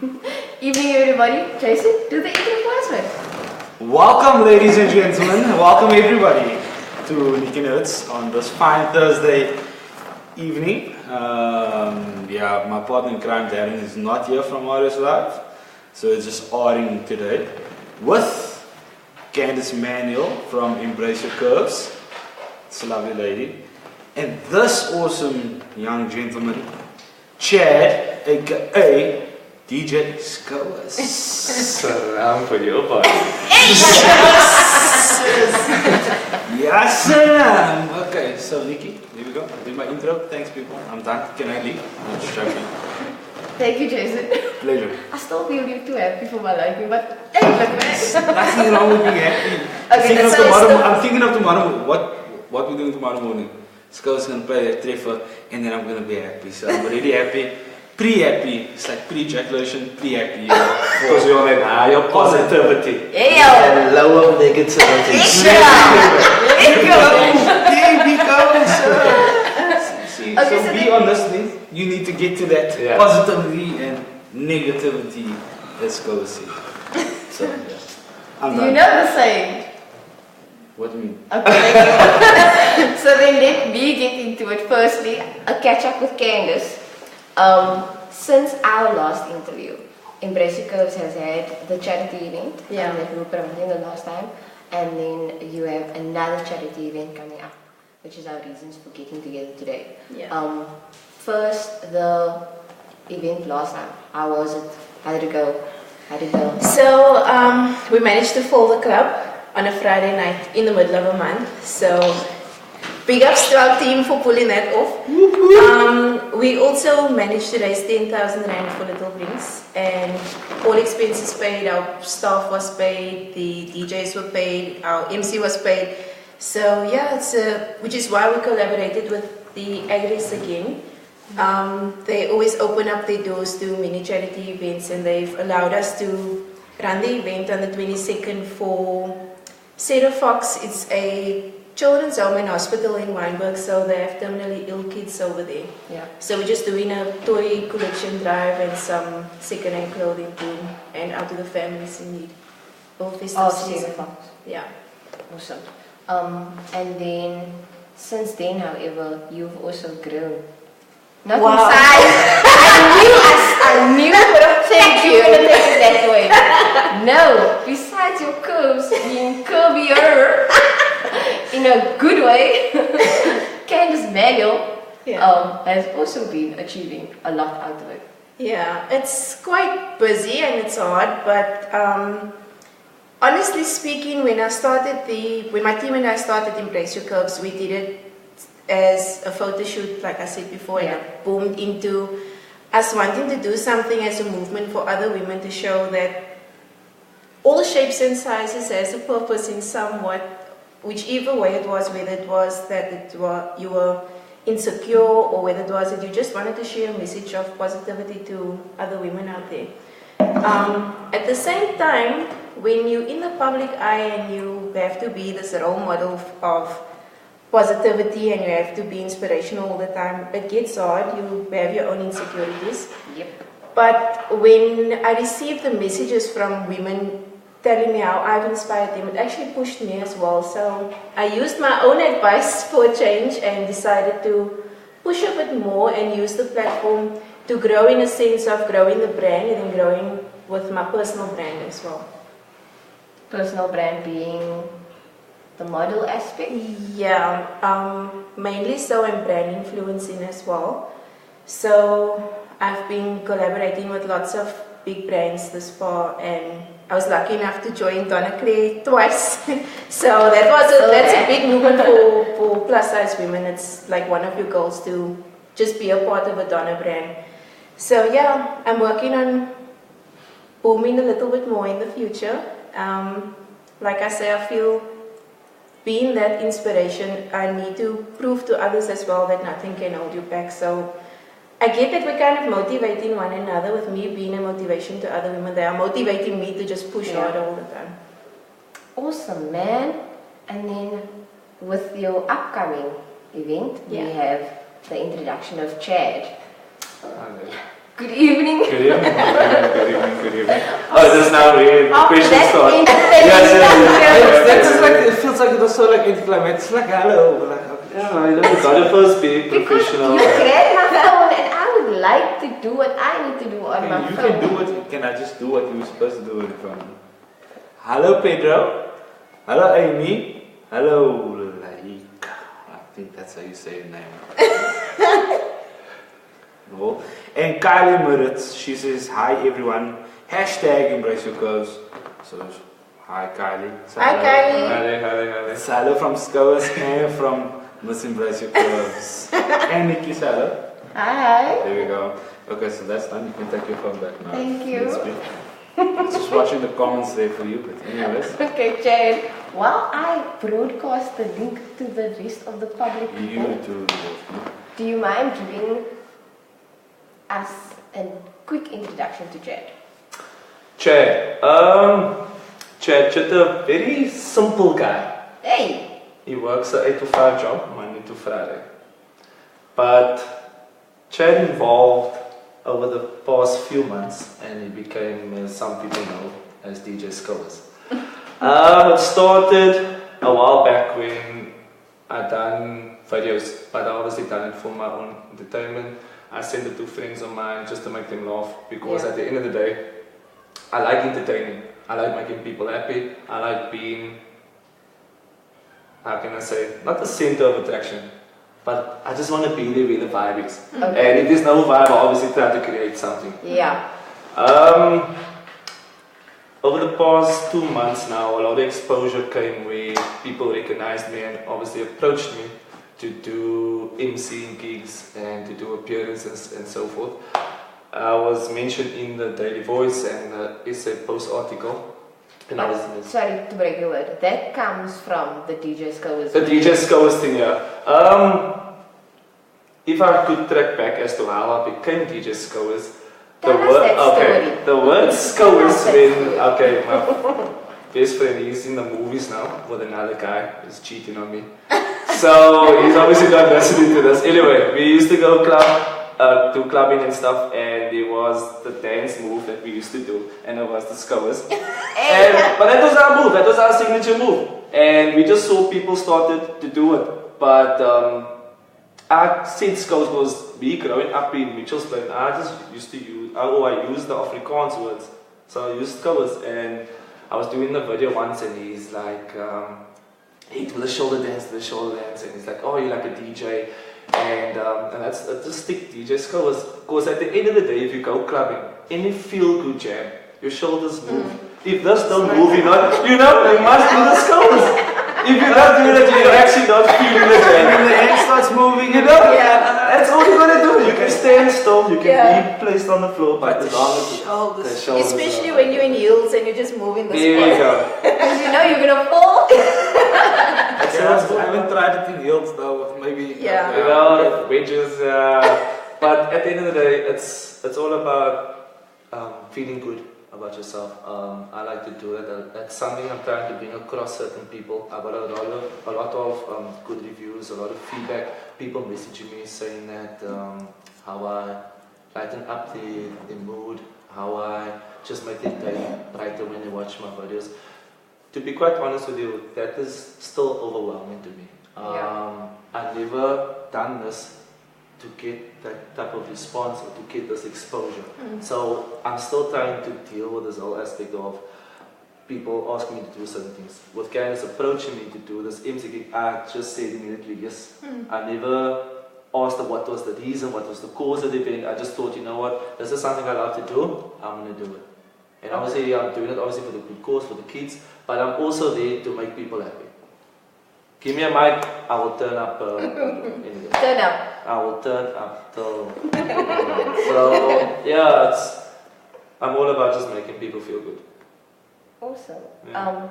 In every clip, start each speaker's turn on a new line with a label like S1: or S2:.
S1: Evening, everybody. Jason, do the intro for us.
S2: Welcome, ladies and gentlemen. Welcome, everybody, to NicciNotes on this fine Thursday evening. Yeah, my partner in crime, Darren, is not here from RS Live, so it's just Aring today with Candice Manuel from Enbrace Your Curves. It's a lovely lady. And this awesome young gentleman, Chad, aka DJ Skouers.
S3: Salam for your body.
S2: Yes, sir. Okay, so Nikki, here we go. I did my intro. Thanks, people. I'm done. Can I leave? I'm just joking.
S1: Thank you, Jason.
S2: Pleasure.
S1: I still feel you're too happy for my liking, but hey, look, man.
S2: Nothing wrong with being happy.
S1: Okay,
S2: I'm thinking of tomorrow. What we're doing tomorrow morning. Skouers gonna play that treffer, and then I'm gonna be happy. So I'm already happy. Pre-happy. It's like pre-ejaculation, pre-happy.
S3: Because we all have higher positivity.
S1: Yeah.
S3: And lower negativity.
S2: There we go, sir. See,
S1: Okay,
S2: so
S1: so
S2: be on this thing. You need to get to that positivity and negativity. Let's go see. So yeah, I'm done.
S1: You know the saying.
S2: What do you mean?
S1: Okay. So then let me get into it. Firstly, a catch up with Candice. Since our last interview, Enbrace Your Curves has had the charity event that we were promoting the last time, and then you have another charity event coming up, which is our reasons for getting together today.
S4: Yeah.
S1: First, the event last time. How was it? How did it go?
S4: So we managed to fill the club on a Friday night in the middle of a month. So big ups to our team for pulling that off. We also managed to raise 10,000 Rand for Little Brings, and all expenses paid. Our staff was paid, the DJs were paid, our MC was paid. So yeah, which is why we collaborated with the Enbrace again. They always open up their doors to many charity events, and they've allowed us to run the event on the 22nd for Sarah Fox. It's a children's home and hospital in Wynberg, so they have terminally ill kids over there.
S1: Yeah.
S4: So we're just doing a toy collection drive and some second-hand clothing too, and out to the families in need. All festive season. Yeah.
S1: Awesome. And then since then, however, you've also grown. Not in size. I knew I would have said you were going to take it that way. No, besides your curves being curvier in a good way, Candice Manuel has also been achieving a lot out of it.
S4: Yeah, it's quite busy and it's hard, but honestly speaking, when my team and I started Enbrace Your Curves, we did it as a photo shoot, like I said before, and it boomed into us wanting to do something as a movement for other women to show that all shapes and sizes has a purpose in somewhat, whichever way it was, whether it was that you were insecure or whether it was that you just wanted to share a message of positivity to other women out there. At the same time, when you're in the public eye and you have to be this role model of positivity and you have to be inspirational all the time, it gets hard. You have your own insecurities.
S1: Yep.
S4: But when I received the messages from women telling me how I've inspired them, it actually pushed me as well. So I used my own advice for a change and decided to push a bit more and use the platform to grow in a sense of growing the brand and then growing with my personal brand as well.
S1: Personal brand being the model aspect?
S4: Yeah, mainly so, and brand influencing as well. So I've been collaborating with lots of big brands this far, and I was lucky enough to join Donna Clay twice. So that's a big movement for plus size women. It's like one of your goals to just be a part of a Donna brand. So yeah, I'm working on booming a little bit more in the future. Like I say, I feel being that inspiration, I need to prove to others as well that nothing can hold you back. So I get that we're kind of motivating one another, with me being a motivation to other women. They are motivating me to just push hard all the time.
S1: Awesome, man. And then with your upcoming event, we have the introduction of Chad. Good evening.
S3: Good evening. Good evening. Good evening. Oh, this is now really
S1: After
S3: question
S1: that
S3: start.
S1: entertainment.
S2: That's just like, it feels like it was so like anticlimactic. It's like hello. Like,
S3: Yeah, you know, you gotta first be
S1: Because
S3: professional.
S1: you grabbed my phone and I would like to do what I need to do on my
S2: you
S1: phone.
S2: can do what, can I just do what you were supposed to do with the phone? Hello Pedro. Hello Amy. Hello Laika. I think that's how you say your name. No. And Kylie Muritz, she says, hi everyone. Hashtag embrace your curves. So, hi Kylie.
S4: Hi, Kylie.
S3: Hi.
S2: Hello from Skouers and from Miss Embrace Your Curves. And Nikki, hello.
S1: Hi.
S2: There we go. Okay, so that's done. You can take your phone back now.
S1: Thank you.
S2: Just watching the comments there for you, but anyways.
S1: Okay, Jane. While I broadcast the link to the rest of the public people,
S2: You too.
S1: do you mind giving us a quick introduction to Chad?
S3: Chad. Chad, a very simple guy.
S1: Hey!
S3: He works an 8 to 5 job, Monday to Friday. But Chad evolved over the past few months and he became, as some people know, as DJ Skouers. It started a while back when I done videos, but I obviously done it for my own entertainment. I send it to friends of mine just to make them laugh because at the end of the day, I like entertaining. I like making people happy. I like being, how can I say, not the center of attraction, but I just want to be there where the vibe is.
S1: Okay.
S3: And if there's no vibe, I obviously try to create something.
S1: Yeah.
S3: Over the past 2 months now, a lot of exposure came where people recognized me and obviously approached me to do MCing gigs and to do appearances and so forth. I was mentioned in the Daily Voice and the Essay Post article. And I was
S1: Sorry to break your word. That comes from the DJ Skouers.
S3: the DJ Skouers thing, yeah. If I could track back as to how I became DJ Skouers,
S1: Tell us that story.
S3: the word
S1: Tell us
S3: Skouers
S1: that
S3: when,
S1: story.
S3: okay, my best friend, he's in the movies now with another guy who's cheating on me. So he's obviously not listening to this. Anyway, we used to go do clubbing and stuff, and there was the dance move that we used to do, and it was the Skouers. But that was our move, that was our signature move. And we just saw people started to do it. But I said Skouers was me growing up in Mitchell's Plain. I just used to use, I used the Afrikaans words. So I used Skouers, and I was doing the video once, and he's like, hey, do the shoulder dance, and he's like, oh, you're like a DJ. And that's just stick DJ Skouers. Because at the end of the day, if you go clubbing, any feel-good jam, your shoulders move. If this don't move, you must do the Skouers. If you're not doing it, you're actually not feeling the jam.
S2: When the hand starts moving,
S3: That's all you're gonna do. You can stand still, you can be placed on the floor, but as long as the shoulders
S4: Especially
S3: are-
S4: when you're in heels and you're just moving the
S3: There you
S4: spot.
S3: go.
S1: Because you know you're gonna fall.
S2: I haven't tried it in heels though, maybe.
S4: Yeah.
S3: You know, wages, but at the end of the day, it's all about feeling good about yourself. I like to do that. That's something I'm trying to bring across certain people. I got a lot of good reviews, a lot of feedback. People messaging me saying that how I lighten up the mood, how I just make their day brighter when they watch my videos. To be quite honest with you, that is still overwhelming to me. I've never done this to get that type of response or to get this exposure. So I'm still trying to deal with this whole aspect of people asking me to do certain things. With Candice approaching me to do this MCG, I just said immediately yes. I never asked her what was the reason, what was the cause of the event. I just thought, you know what, this is something I love to do, I'm going to do it. And obviously I'm doing it obviously for the good cause, for the kids, but I'm also there to make people happy. Give me a mic, I will turn up. Anyway.
S1: Turn up.
S3: I will turn up till. So yeah, I'm all about just making people feel good.
S1: Awesome.
S3: Yeah.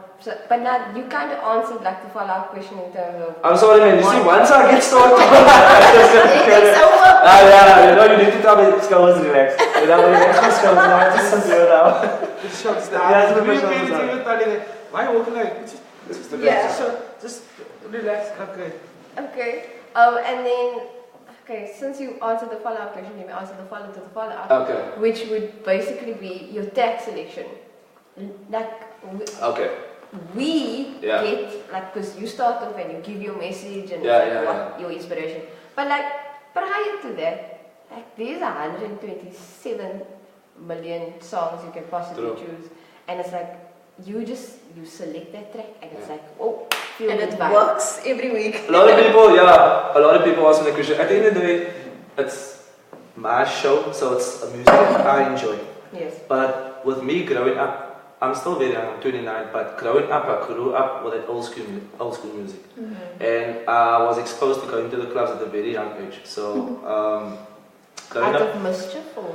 S1: But now you kind of answered like the follow-up question in terms of.
S3: I'm sorry, man. You see, once I get started,
S1: It's over.
S3: you need to tell me Skouers relax. Relax, Skouers. Now just sit here now.
S2: Yeah, why are you walking like? Just relax.
S1: Okay. And then, Okay, since you answered the follow-up question, let me answer the follow-up.
S3: Okay.
S1: Which would basically be your tag selection. Like,
S3: Okay.
S1: we
S3: Yeah.
S1: get, like, because you start off and you give your message and your inspiration. But like, prior to that, like, there's 127 million songs you can possibly choose. And it's like, you select that track and it's like, oh, feel
S4: And
S1: good
S4: it
S1: vibe.
S4: works every week.
S3: A lot of people ask me the question. At the end of the day, it's my show, so it's a music that I enjoy.
S1: Yes.
S3: But with me growing up, I'm still very young, I'm 29, but growing up, I grew up with that old school music. And I was exposed to going to the clubs at a very young age. So, growing
S1: Out
S3: up.
S1: of mischief or?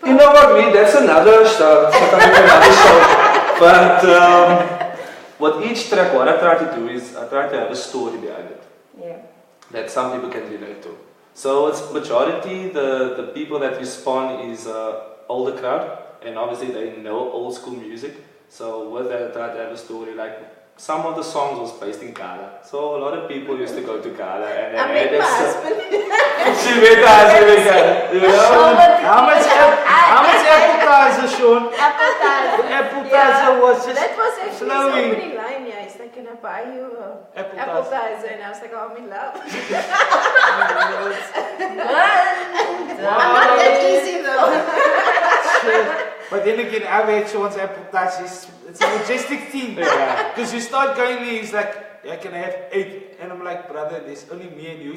S3: You know what, that's another show. But with each track, what I try to do is I try to have a story behind it.
S1: Yeah.
S3: That some people can relate to. So it's majority, the people that respond is older crowd, and obviously they know old school music. So with that, I try to have a story. Like some of the songs was based in Ghana, so a lot of people used to go to Ghana and
S4: I met my husband.
S3: She met her husband in Ghana. You know?
S2: How much appetizer, Sean?
S1: Appetizer.
S2: The appetizer was just
S4: That was actually his
S2: flowing.
S4: opening line, yeah. He's like, can I buy you
S2: Appetizer.
S4: appetizer? And I was like, oh, I'm in love.
S2: Wow.
S4: Not that easy though.
S2: Shit. But then again, I've had Sean's appetizer. It's a majestic thing. Because you start going there, he's like, yeah, can I have 8? And I'm like, brother, there's only me and you.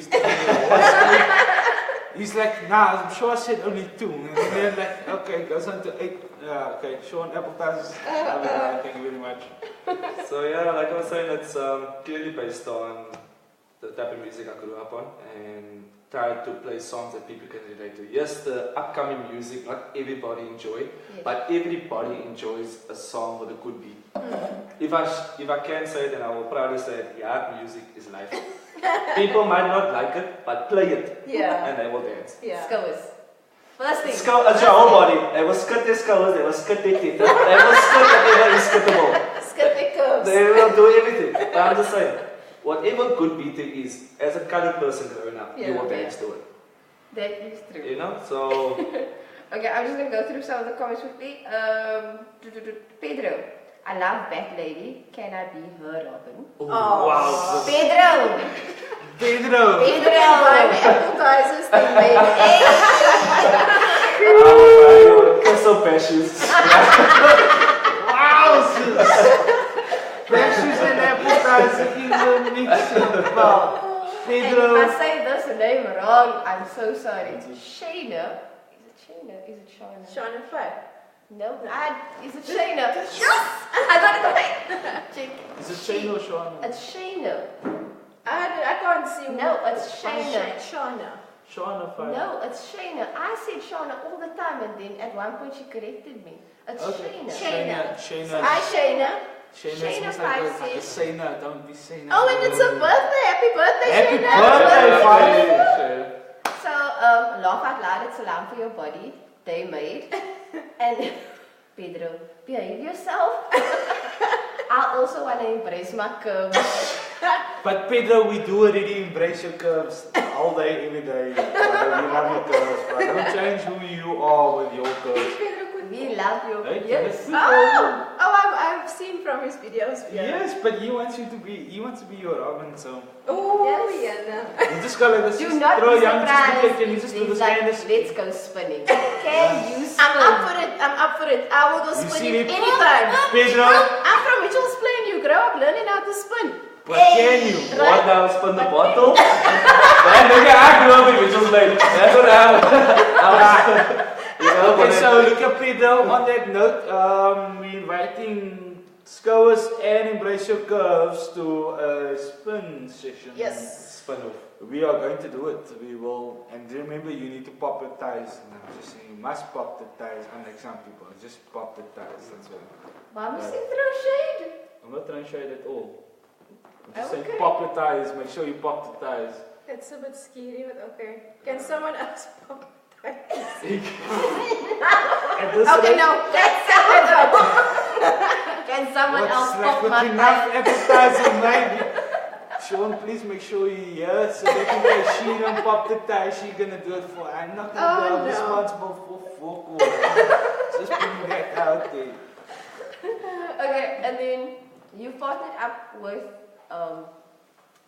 S2: He's like, nah, I'm sure I said only 2. And then like, okay, goes on to 8. Yeah, okay, Sean, appetizers. Thank you very much.
S3: So yeah, like I was saying, it's clearly based on the type of music I grew up on and try to play songs that people can relate to. Yes, the upcoming music, not everybody enjoy, but everybody enjoys a song with a good beat. If I can say it, then I will proudly say it, yeah, music is life. People might not like it, but play it, and they will dance.
S1: Skouers. First thing.
S3: It's your whole body. They will skit their skouers, they will skit their teeth, they will skit whatever is skittable.
S4: Skit their curves.
S3: They will do everything. But I'm just saying, whatever good beating is, as a colored person growing up, you will dance to it.
S1: That is true.
S3: You know, so...
S1: Okay, I'm just going to go through some of the comments quickly. Pedro, I love Bat Lady. Can I be her Robin?
S2: Oh, wow.
S1: Pedro!
S2: Pedro!
S4: Buy me appetizers, they made
S3: You're so precious.
S2: Wow, sis! Precious and appetizer in the mix. Wow. Pedro.
S1: And if I say this name wrong, I'm so sorry. Shayna. Is it Shayna? Is it Shana?
S4: Sean and Fred.
S1: No, is it Shayna? Yes! I got it right. Check.
S2: Is it Shane or Sean?
S1: It's Shayna.
S4: I can't see.
S1: No, it's Shayna.
S4: Shana.
S2: Sean or Fire?
S1: No, it's Shayna. I said Shana all the time, and then at one point she corrected me. It's Shayna.
S2: Shayna.
S4: Hi, Shayna.
S2: Shayna is like a Shayna, don't be Shayna.
S4: Oh, and it's a birthday. Happy birthday,
S2: Happy
S4: Shayna.
S2: birthday,
S1: So, laugh out loud, it's alarm for your body. They made. And Pedro, behave yourself. I also want to embrace my curves.
S2: But Pedro, we do already embrace your curves all day, every day. We love your curves, but don't change who you are with your curves.
S1: We love you.
S2: Hey,
S1: Yes.
S4: I've seen from his videos.
S2: Yes, but he wants to be your Robin, so.
S4: Oh,
S1: Yes.
S4: yeah.
S2: You just gotta
S1: Do not
S2: throw
S1: be
S2: young,
S1: surprised.
S2: can you just do
S1: It's
S2: the
S1: like,
S2: standards?
S1: let's go spinning. Can you spin?
S4: I'm up for it. I will go
S2: You see
S4: spinning
S2: me?
S4: anytime.
S2: Pedro,
S4: I'm from Mitchell's Plain. You grow up learning how to spin.
S2: but can you?
S3: What now? Spin the bottle? Man, look at I grew up in Mitchell's Plain. That's what happened.
S2: Okay, so look at Pedro. On that note, we're inviting Skouers and Embrace Your Curves to a spin session.
S4: Yes.
S3: Spin off.
S2: We are going to do it. We will, and remember, you need to pop the ties. No, just saying, you must pop the ties. Unlike some people, just pop the ties. That's all.
S1: Mama said throw shade.
S2: I'm not trying to show it at all. I'm just
S1: Okay.
S2: saying, pop the ties. Make sure you pop the ties.
S4: It's a bit scary, but okay. Can someone else pop?
S2: At this
S4: Okay,
S2: rate,
S4: no. That's it.
S1: Can someone else
S2: what's
S1: pop
S2: like
S1: my
S2: with enough
S1: thighs?
S2: appetizer, maybe. Sean, please make sure you're here so that you can she don't pop the tie. She's gonna do it for. I'm not gonna be responsible for folk. Just putting that out there.
S1: Okay, and then you partnered up with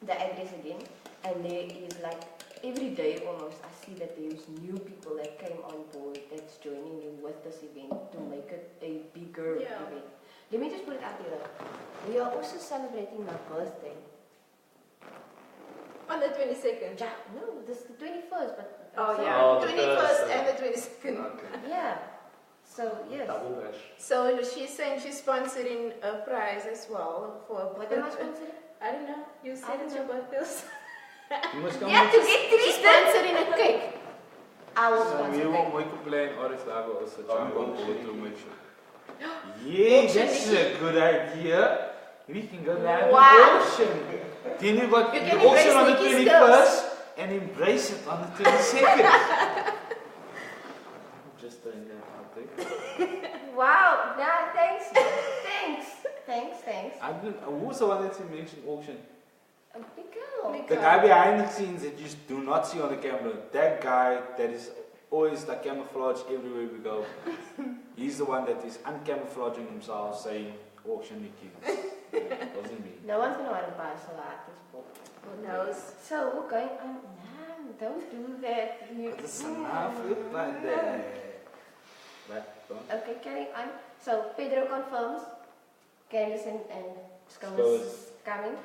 S1: the Enbrace again, and there is like every day almost I see that there's new people that came on board that's joining you with this event to make it a bigger event. Let me just put it out there. We are also celebrating my birthday.
S4: On the 22nd.
S1: Yeah, no, this is the 21st, but
S3: the
S4: 21st
S3: first,
S4: and the 22nd.
S3: Okay.
S1: yeah. So yes.
S3: Double bash.
S4: So she's saying she's sponsoring a prize as well for
S1: What am I sponsoring?
S4: I don't know. You said it's your birthday.
S2: You must come
S1: Yeah, to get
S4: She's
S1: treated.
S4: sponsoring a cake.
S1: I will
S2: So
S1: sponsor
S2: we
S1: cake.
S2: will make a plan or if I will also jump on board to make sure.
S4: Auction,
S2: That's a good idea. We can go live
S1: Wow.
S2: auction. Then you got
S4: You
S2: the
S4: can
S2: auction on the
S4: embrace Nikki's
S2: 21st and embrace it on the 22nd. I'm just throwing that out there.
S1: Wow. Nah, thanks. Thanks.
S2: I didn't, who's the one that you mentioned auction?
S1: A big girl.
S4: Big-
S2: The guy behind the scenes that you do not see on the camera. That guy that is always like camouflage everywhere we go. He's the one that is uncamouflaging himself saying auction Nikki. Wasn't me.
S1: No one's gonna want to buy a solar at this point.
S4: Who knows?
S1: So we're going on. Nah, don't do that.
S2: What is enough with that? But don't.
S1: Okay, carrying on. So Pedro confirms Candice and Skouers
S2: Skouers.
S1: is coming.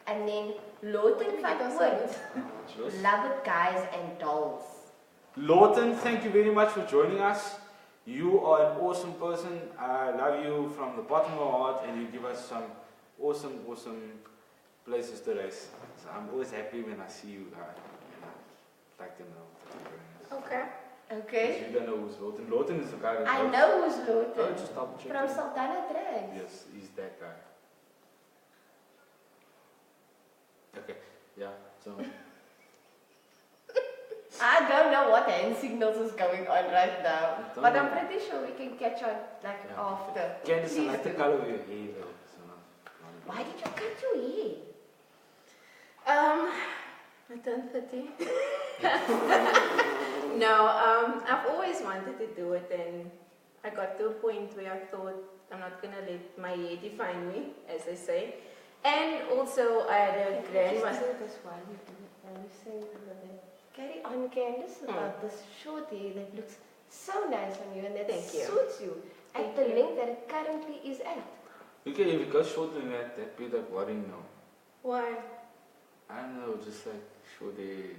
S1: And then Lawton van Oort. Love it, guys and dolls.
S2: Lawton, thank you very much for joining us. You are an awesome person. I love you from the bottom of my heart, and you give us some awesome places to race. So I'm always happy when I see you guys. And I'd like to know that you're joining us.
S4: Okay.
S1: Okay.
S2: You don't know who's Lawton. Lawton is the guy that
S1: I
S2: goes-
S1: know who's
S2: Oh,
S1: Lawton.
S2: just double check.
S1: From Sultana Drags.
S2: Yes, he's that guy. Okay, yeah, so.
S1: I don't know what hand signals is going on right now.
S2: Don't
S1: But I'm
S2: know.
S1: pretty sure we can catch on like
S2: Yeah.
S1: after.
S2: Candice, I
S1: Please
S2: like the
S1: do.
S2: color of your hair though. So,
S1: Why did you cut your hair?
S4: I turned 30. No, I've always wanted to do it, and I got to a point where I thought I'm not gonna let my hair define me, as they say. And also, I had a grandma.
S1: Just do this while you do it. And you say that. Carry on, Candice, about this short hair that looks so nice on you and that
S4: Thank you.
S1: suits you at
S4: Thank
S1: the
S4: you.
S1: length that it currently is at.
S2: okay, if it goes shorter than that, that'd be like worrying now.
S4: Why?
S2: I don't know, just like short hair.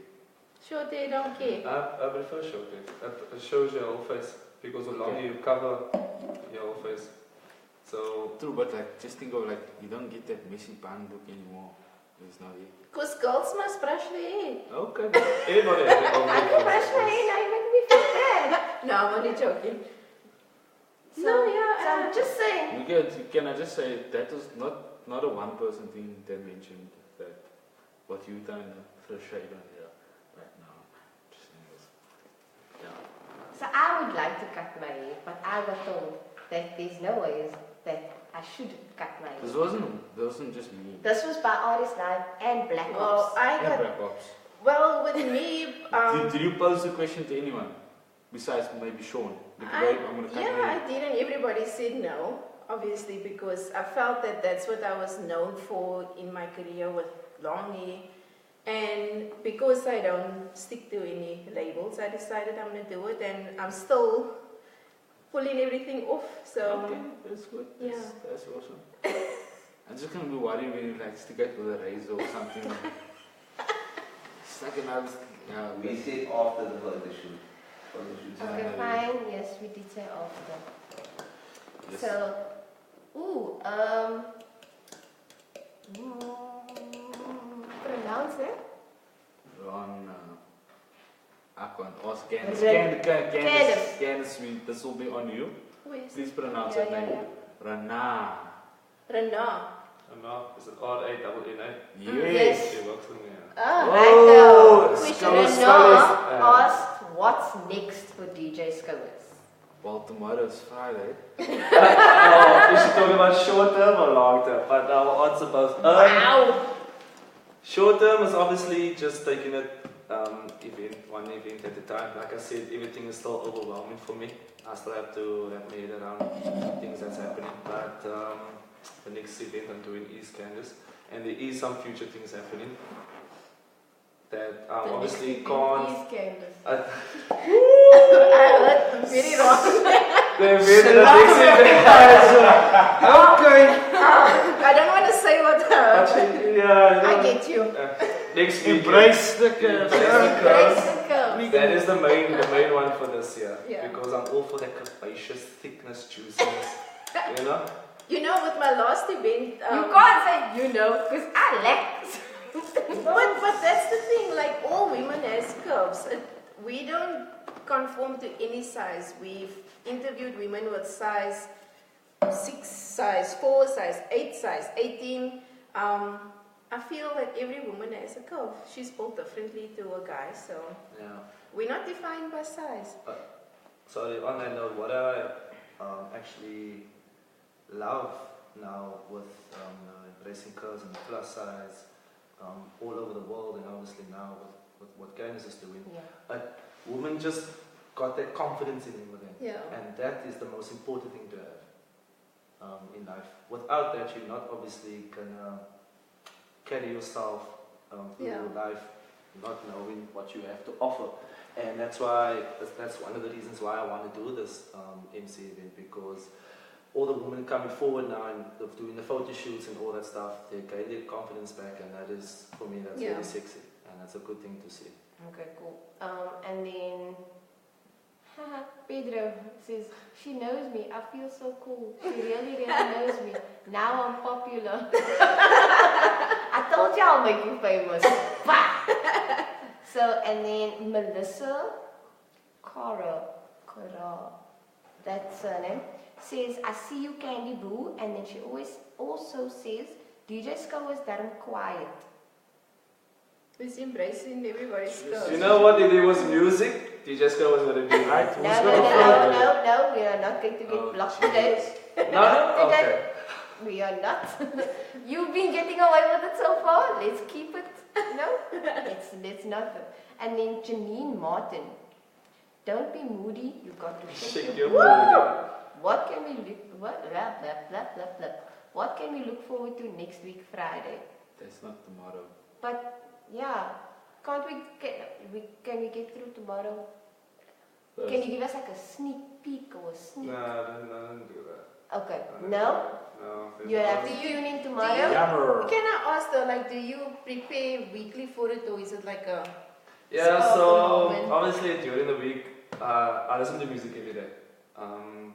S4: Short hair, don't care.
S3: I prefer short hair. It shows your whole face because the longer you cover your whole face. So
S2: True, but like, just think of like, you don't get that messy bun look anymore. There's no hair.
S4: Because girls must brush their hair.
S2: Okay.
S3: everybody has their own
S1: I can brush my
S3: preferences.
S1: hair now, you make me feel bad.
S4: No, I'm only joking.
S1: So,
S4: No, yeah,
S1: so I'm just saying.
S2: Can I just say, that was not a one person thing that mentioned that what you done for shade on here right now. Just saying this. Yeah.
S1: So I would like to cut my hair, but I was told that there's no ways that I should cut my hair.
S2: This wasn't just me.
S1: This was by Artist Live and Black
S4: Well,
S1: Ops.
S4: I
S2: And
S4: got.
S2: Black Ops.
S4: Well, with me,
S2: Did you pose the question to anyone besides maybe Sean? Like, "Babe, I'm gonna cut my
S4: yeah,
S2: hair."
S4: I did, and everybody said no, obviously, because I felt that that's what I was known for in my career with long hair. And because I don't stick to any labels, I decided I'm going to do it, and I'm still pulling everything off. So,
S2: Okay, that's good.
S4: Yeah.
S2: That's awesome. I'm just gonna be worried when you like stick it with a razor or something. Stuck another. Yeah,
S5: We said after the photo shoot. Photo shoot.
S1: Okay, fine. Yes, we did say after.
S2: Yes.
S1: So, pronounce it.
S2: Ron, I can't ask Candice.
S1: Ren-
S2: Candice, this will be on you.
S4: who is
S2: Please pronounce
S1: Yeah,
S2: her
S1: yeah,
S2: name. Rana.
S4: Rena?
S3: And now, is it R-A-N-N-A?
S1: Yes.
S3: It works for me.
S1: Oh,
S2: Oh,
S1: right now.
S2: Skouers,
S1: Renee asked what's next for DJ Skouers.
S2: Well, tomorrow's Friday.
S3: Oh, is she talking about short term or long term? But I'll answer both.
S1: Wow!
S3: Short term is obviously just taking it one event at a time. Like I said, everything is still overwhelming for me. I still have to wrap my head around things that's happening. But the next event I'm doing is Skouers, and there is some future things happening that obviously can't.
S4: I heard very wrong.
S2: Okay.
S4: I don't want to say what I heard.
S3: Actually, yeah,
S4: I get you.
S3: next week.
S2: Embrace the curves.
S4: Embrace the curves.
S3: That is the main one for this year.
S4: Yeah.
S3: Because I'm all for that curvaceous thickness, juiciness. You know?
S4: You know, with my last event,
S1: You can't say you know, because I lack.
S4: but that's the thing. Like all women has curves. We don't conform to any size. We've interviewed women with size 6, size 4, size 8, size 18. I feel that every woman has a curve. She's built differently to a guy, so
S3: Yeah.
S4: we're not defined by size.
S3: Sorry, on that note, what I actually love now with embracing curves and plus size all over the world, and obviously now with what Candace is doing, women just got that confidence in them again.
S4: Yeah.
S3: And that is the most important thing to have in life. Without that, you're not obviously gonna carry yourself through your life, not knowing what you have to offer. And that's one of the reasons why I want to do this MC event, because all the women coming forward now and doing the photo shoots and all that stuff, they gain their confidence back, and that is, for me, that's very sexy, and that's a good thing to see.
S1: Okay, cool. And then Pedro says, she knows me. I feel so cool. She really, really knows me. Now I'm popular. I told you I'll make you famous. Bah! So, and then Melissa Cara, that's her name, says, I see you, Candy Boo. And then she also says, DJ Skouers darn quiet.
S4: He's embracing everybody's curves.
S3: You know what? If there was music, DJ Skouers would have been right.
S1: No, we are not going to get blocked today.
S3: No? Okay.
S1: We are not. You've been getting away with it so far. Let's keep it. No, let's not. And then Janine Martin. Don't be moody. You got to
S3: shake your booty.
S1: What can we look? What can we look forward to next week, Friday?
S2: That's not tomorrow.
S1: But yeah, can't can we get through tomorrow? Can you give us like a sneak peek or a sneak?
S3: No, don't do that.
S1: Okay. No?
S3: No.
S1: You have to tune in tomorrow?
S2: Yammer.
S4: Can I ask though, like, do you prepare weekly for it, or is it like a...
S3: Yeah,
S4: spur of the
S3: so
S4: moment?
S3: obviously during the week, I listen to music every day.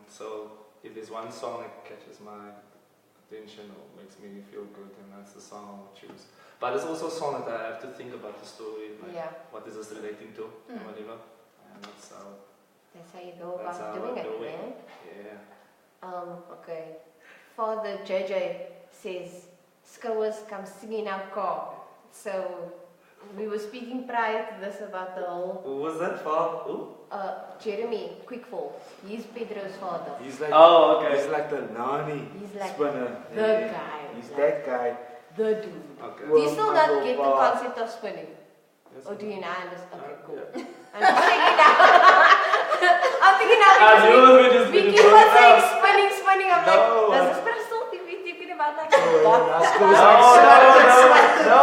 S3: So if there's one song that catches my attention or makes me feel good, then that's the song I'll choose. But it's also a song that I have to think about the story, like what is this relating to, or whatever. And that's
S1: how you go
S3: That's
S1: about
S3: how
S1: doing
S3: I
S1: it,
S3: do it.
S1: man.
S3: Yeah.
S1: Okay. Father JJ says, Skouers come sing in our car. So we were speaking prior to this about the whole
S3: Who was that for? Who?
S1: Jeremy Quickfall. He's Pedro's father.
S2: He's like, he's like the nanny
S1: He's like
S2: spinner.
S1: the guy.
S2: He's
S1: like
S2: that guy.
S1: the dude.
S3: Okay.
S1: Do you still not get the
S2: Well,
S1: concept of spinning?
S3: Yes,
S1: Or do you not understand? Okay, cool.
S3: Yeah.
S1: I'm thinking now. I'm thinking now
S3: I knew it would just
S1: we
S3: be
S1: keep
S3: the
S1: on saying
S3: first.
S1: spinning. I'm
S3: No,
S1: like, does this person still think we're thinking about like a bot?
S3: No,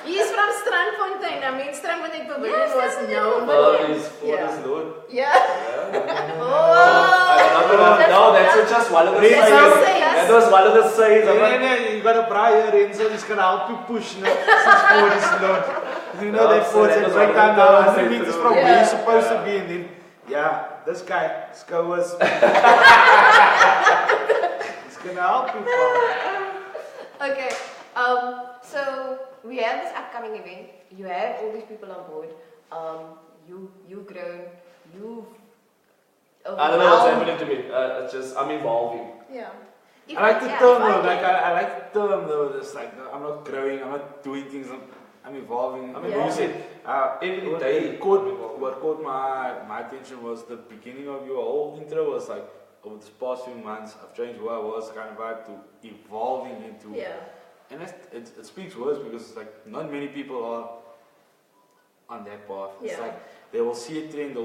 S4: He's from Strandfontein. I mean, Strandfontein Pavilion was known.
S3: Oh, he's for this Lord.
S4: Yeah.
S3: No, that's just one of the
S2: Renzo.
S3: sayings. That was one of the sayings. I'm like,
S2: You got a Brian Renzo, he's gonna help you push now. Since forward is low. You know that forward
S3: that
S2: at
S3: was
S2: right
S3: one
S2: time
S3: of
S2: now,
S3: the
S2: 100 meters
S3: things
S2: from
S3: to do.
S2: where you're supposed to be, and then this guy, Skouers, he's gonna help you, pal.
S1: Okay, so we have this upcoming event. You have all these people on board. You've grown. You've
S3: I don't know what's happening to me. It's just, I'm evolving.
S4: Yeah.
S2: I like the term though, I like the term though, it's like, I'm not growing, I'm not doing things, I'm evolving.
S3: I'm
S2: losing.
S3: Every day.
S2: What caught my attention was the beginning of your whole intro was like, over this past few months, I've changed who I was, kind of vibe, to evolving into and it speaks words because like not many people are on that path. It's
S4: Yeah.
S2: like they will see a trend,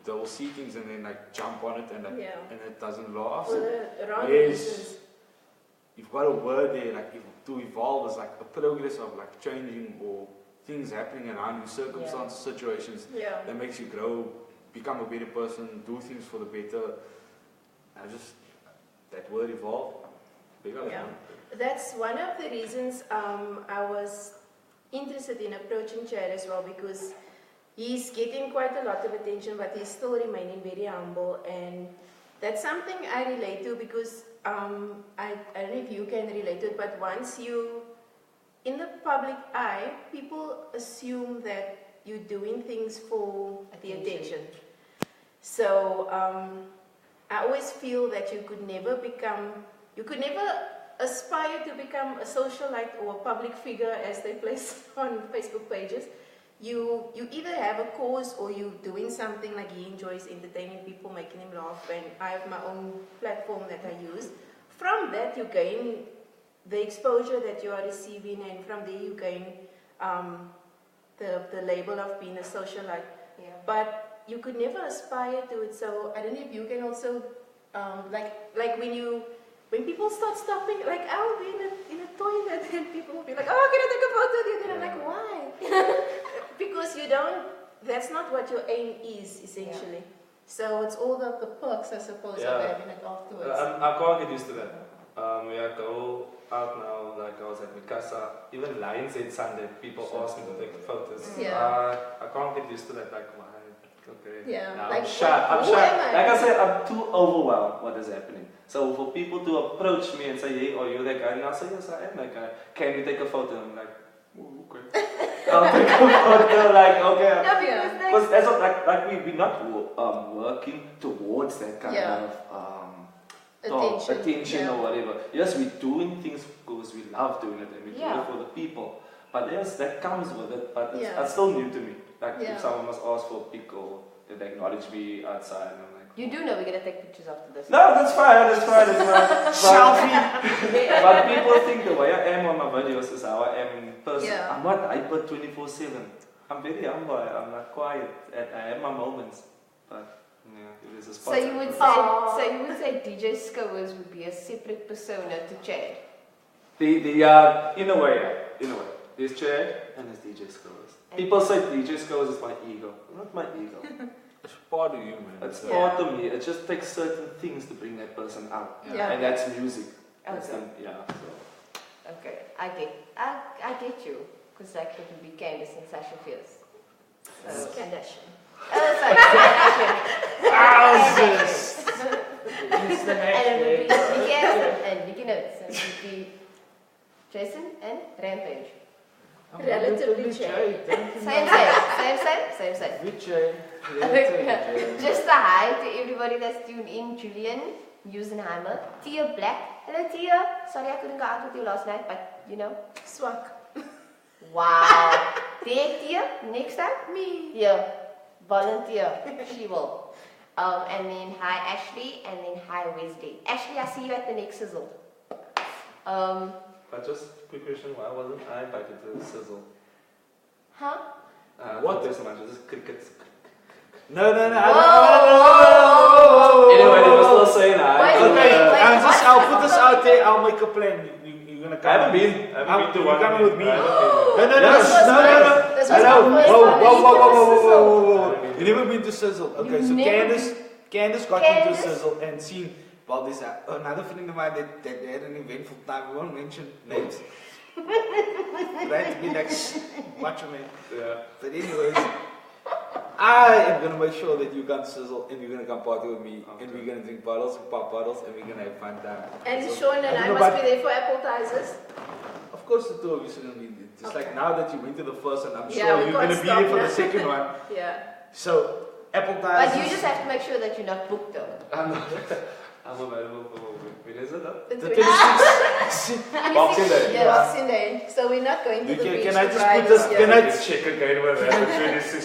S2: they will see things and then like jump on it and like,
S4: Yeah.
S2: and it doesn't last.
S4: For the wrong
S2: Whereas
S4: reasons.
S2: you've got a word there, like to evolve is like a progress of like changing or things happening around you, circumstances, situations
S4: Yeah.
S2: that makes you grow, become a better person, do things for the better. And just that word evolve. Big up,
S4: Yeah.
S2: man.
S4: That's one of the reasons I was interested in approaching Chad as well, because he's getting quite a lot of attention, but he's still remaining very humble, and that's something I relate to because I don't know if you can relate to it, but once you in the public eye, people assume that you're doing things for the attention. So I always feel that you could never aspire to become a socialite or a public figure as they place on Facebook pages. You either have a cause or you're doing something like he enjoys entertaining people, making them laugh, and I have my own platform that I use. From that you gain the exposure that you are receiving, and from there you gain the label of being a socialite.
S1: Yeah.
S4: But you could never aspire to it, so I don't know if you can also, like when people start stopping, like I'll be in a toilet and people will be like, oh, can I take a photo of you? And I'm like, why? Because that's not what your aim is, essentially. So it's all the perks, I suppose, of having it afterwards.
S3: I can't get used to that. I go out now, like I was at Mikasa, even Lions Head Sunday, people ask me to take photos.
S4: Yeah.
S3: I can't get used to that, like, why? Okay.
S4: Yeah.
S3: Now,
S4: Like,
S3: I'm shy.
S4: who am I?
S3: Like I said, I'm too overwhelmed what is happening. So for people to approach me and say, hey, are you that guy? And I'll say, yes, I am that guy. Can you take a photo? And I'm like, oh, okay. I'll take a photo, like, okay.
S4: Yeah.
S3: Because that's not, like we're not working towards that kind of attention or whatever. Yes, we're doing things because we love doing it and we do it for the people. But yes, that comes with it, but it's still new to me. Like if someone must ask for a pic or if they acknowledge me outside, and I'm like,
S1: You do know we're gonna take pictures after this.
S3: no, that's fine. Selfie. But people think the way I am on my videos is how I am in person.
S4: Yeah.
S3: I'm not hyper 24/7. I'm very humble. I'm not quiet. And I have my moments. But yeah, it is a spot.
S1: So you would say DJ Skouers would be a separate persona to Chad.
S3: In a way. There's Chad and there's DJ Skouers. People say DJ Skouers is my ego. Not my ego.
S2: It's part of you, man.
S3: It's part of me. It just takes certain things to bring that person out.
S4: Yeah.
S3: And that's music.
S1: Okay.
S3: So.
S1: Okay, I get you, because like it would be Candace and Sasha Fierce. So,
S4: Kardashian.
S1: oh, sorry, Kardashian.
S2: Wowzers!
S1: And it would be Nikki and NicciNotes, and it would be Jason and Rampage.
S4: Relatively Chad.
S1: Same.
S2: Vijay.
S1: Just a hi to everybody that's tuned in. Julian Usenheimer, Tia Black. Hello Tia. Sorry I couldn't go out with you last night, but you know.
S4: Swak.
S1: Wow. There Tia, next time me. Yeah. Volunteer. She will. And then hi Ashley, and then hi Wesley. Ashley, I see you at the next sizzle.
S3: But just quick question, why wasn't I invited to the sizzle?
S1: Huh?
S3: What this much? Just crickets.
S2: No.
S3: Anyway, they were still saying hi.
S1: Wait.
S2: I'll put this out there. I'll make a plan. You're gonna come.
S3: I haven't been to one.
S2: You're coming with me.
S3: I haven't been.
S2: No.
S4: This was
S2: Hello.
S4: my first
S2: Whoa. You've never been to Sizzle. Okay,
S1: You've
S2: so
S1: never
S2: Candace got
S1: Candace?
S2: into Sizzle and seen, well, there's another friend of mine that had an eventful time. We won't mention names. Right? To be like, watch me.
S3: Yeah.
S2: But anyways, I am going to make sure that you come to Sizzle and you're going to come party with me.
S3: Okay.
S2: And we're going to drink bottles, pop bottles, and we're going to have fun time.
S4: And
S2: So,
S4: Sean and
S2: don't
S4: I
S2: know
S4: must
S2: about-
S4: be there for appetizers.
S2: Of course, the two of you shouldn't be there. Just like now that you went to the first one, I'm
S4: Yeah,
S2: sure
S4: we
S2: you're going to
S4: can't
S2: be there
S4: stop
S2: for
S4: now.
S2: the second one.
S4: Yeah.
S2: So, appetizers.
S1: But you just have to make sure that you're not booked though.
S3: I'm available for when is it up?
S4: The
S2: The
S4: 26th.
S2: 26th.
S3: Boxing Day.
S1: Yeah.
S4: Boxing Day. So we're not going to the beach.
S2: Can I
S4: to
S2: just
S4: ride
S2: put this?
S4: this
S2: Can
S4: year.
S2: I
S3: Let's check again with that.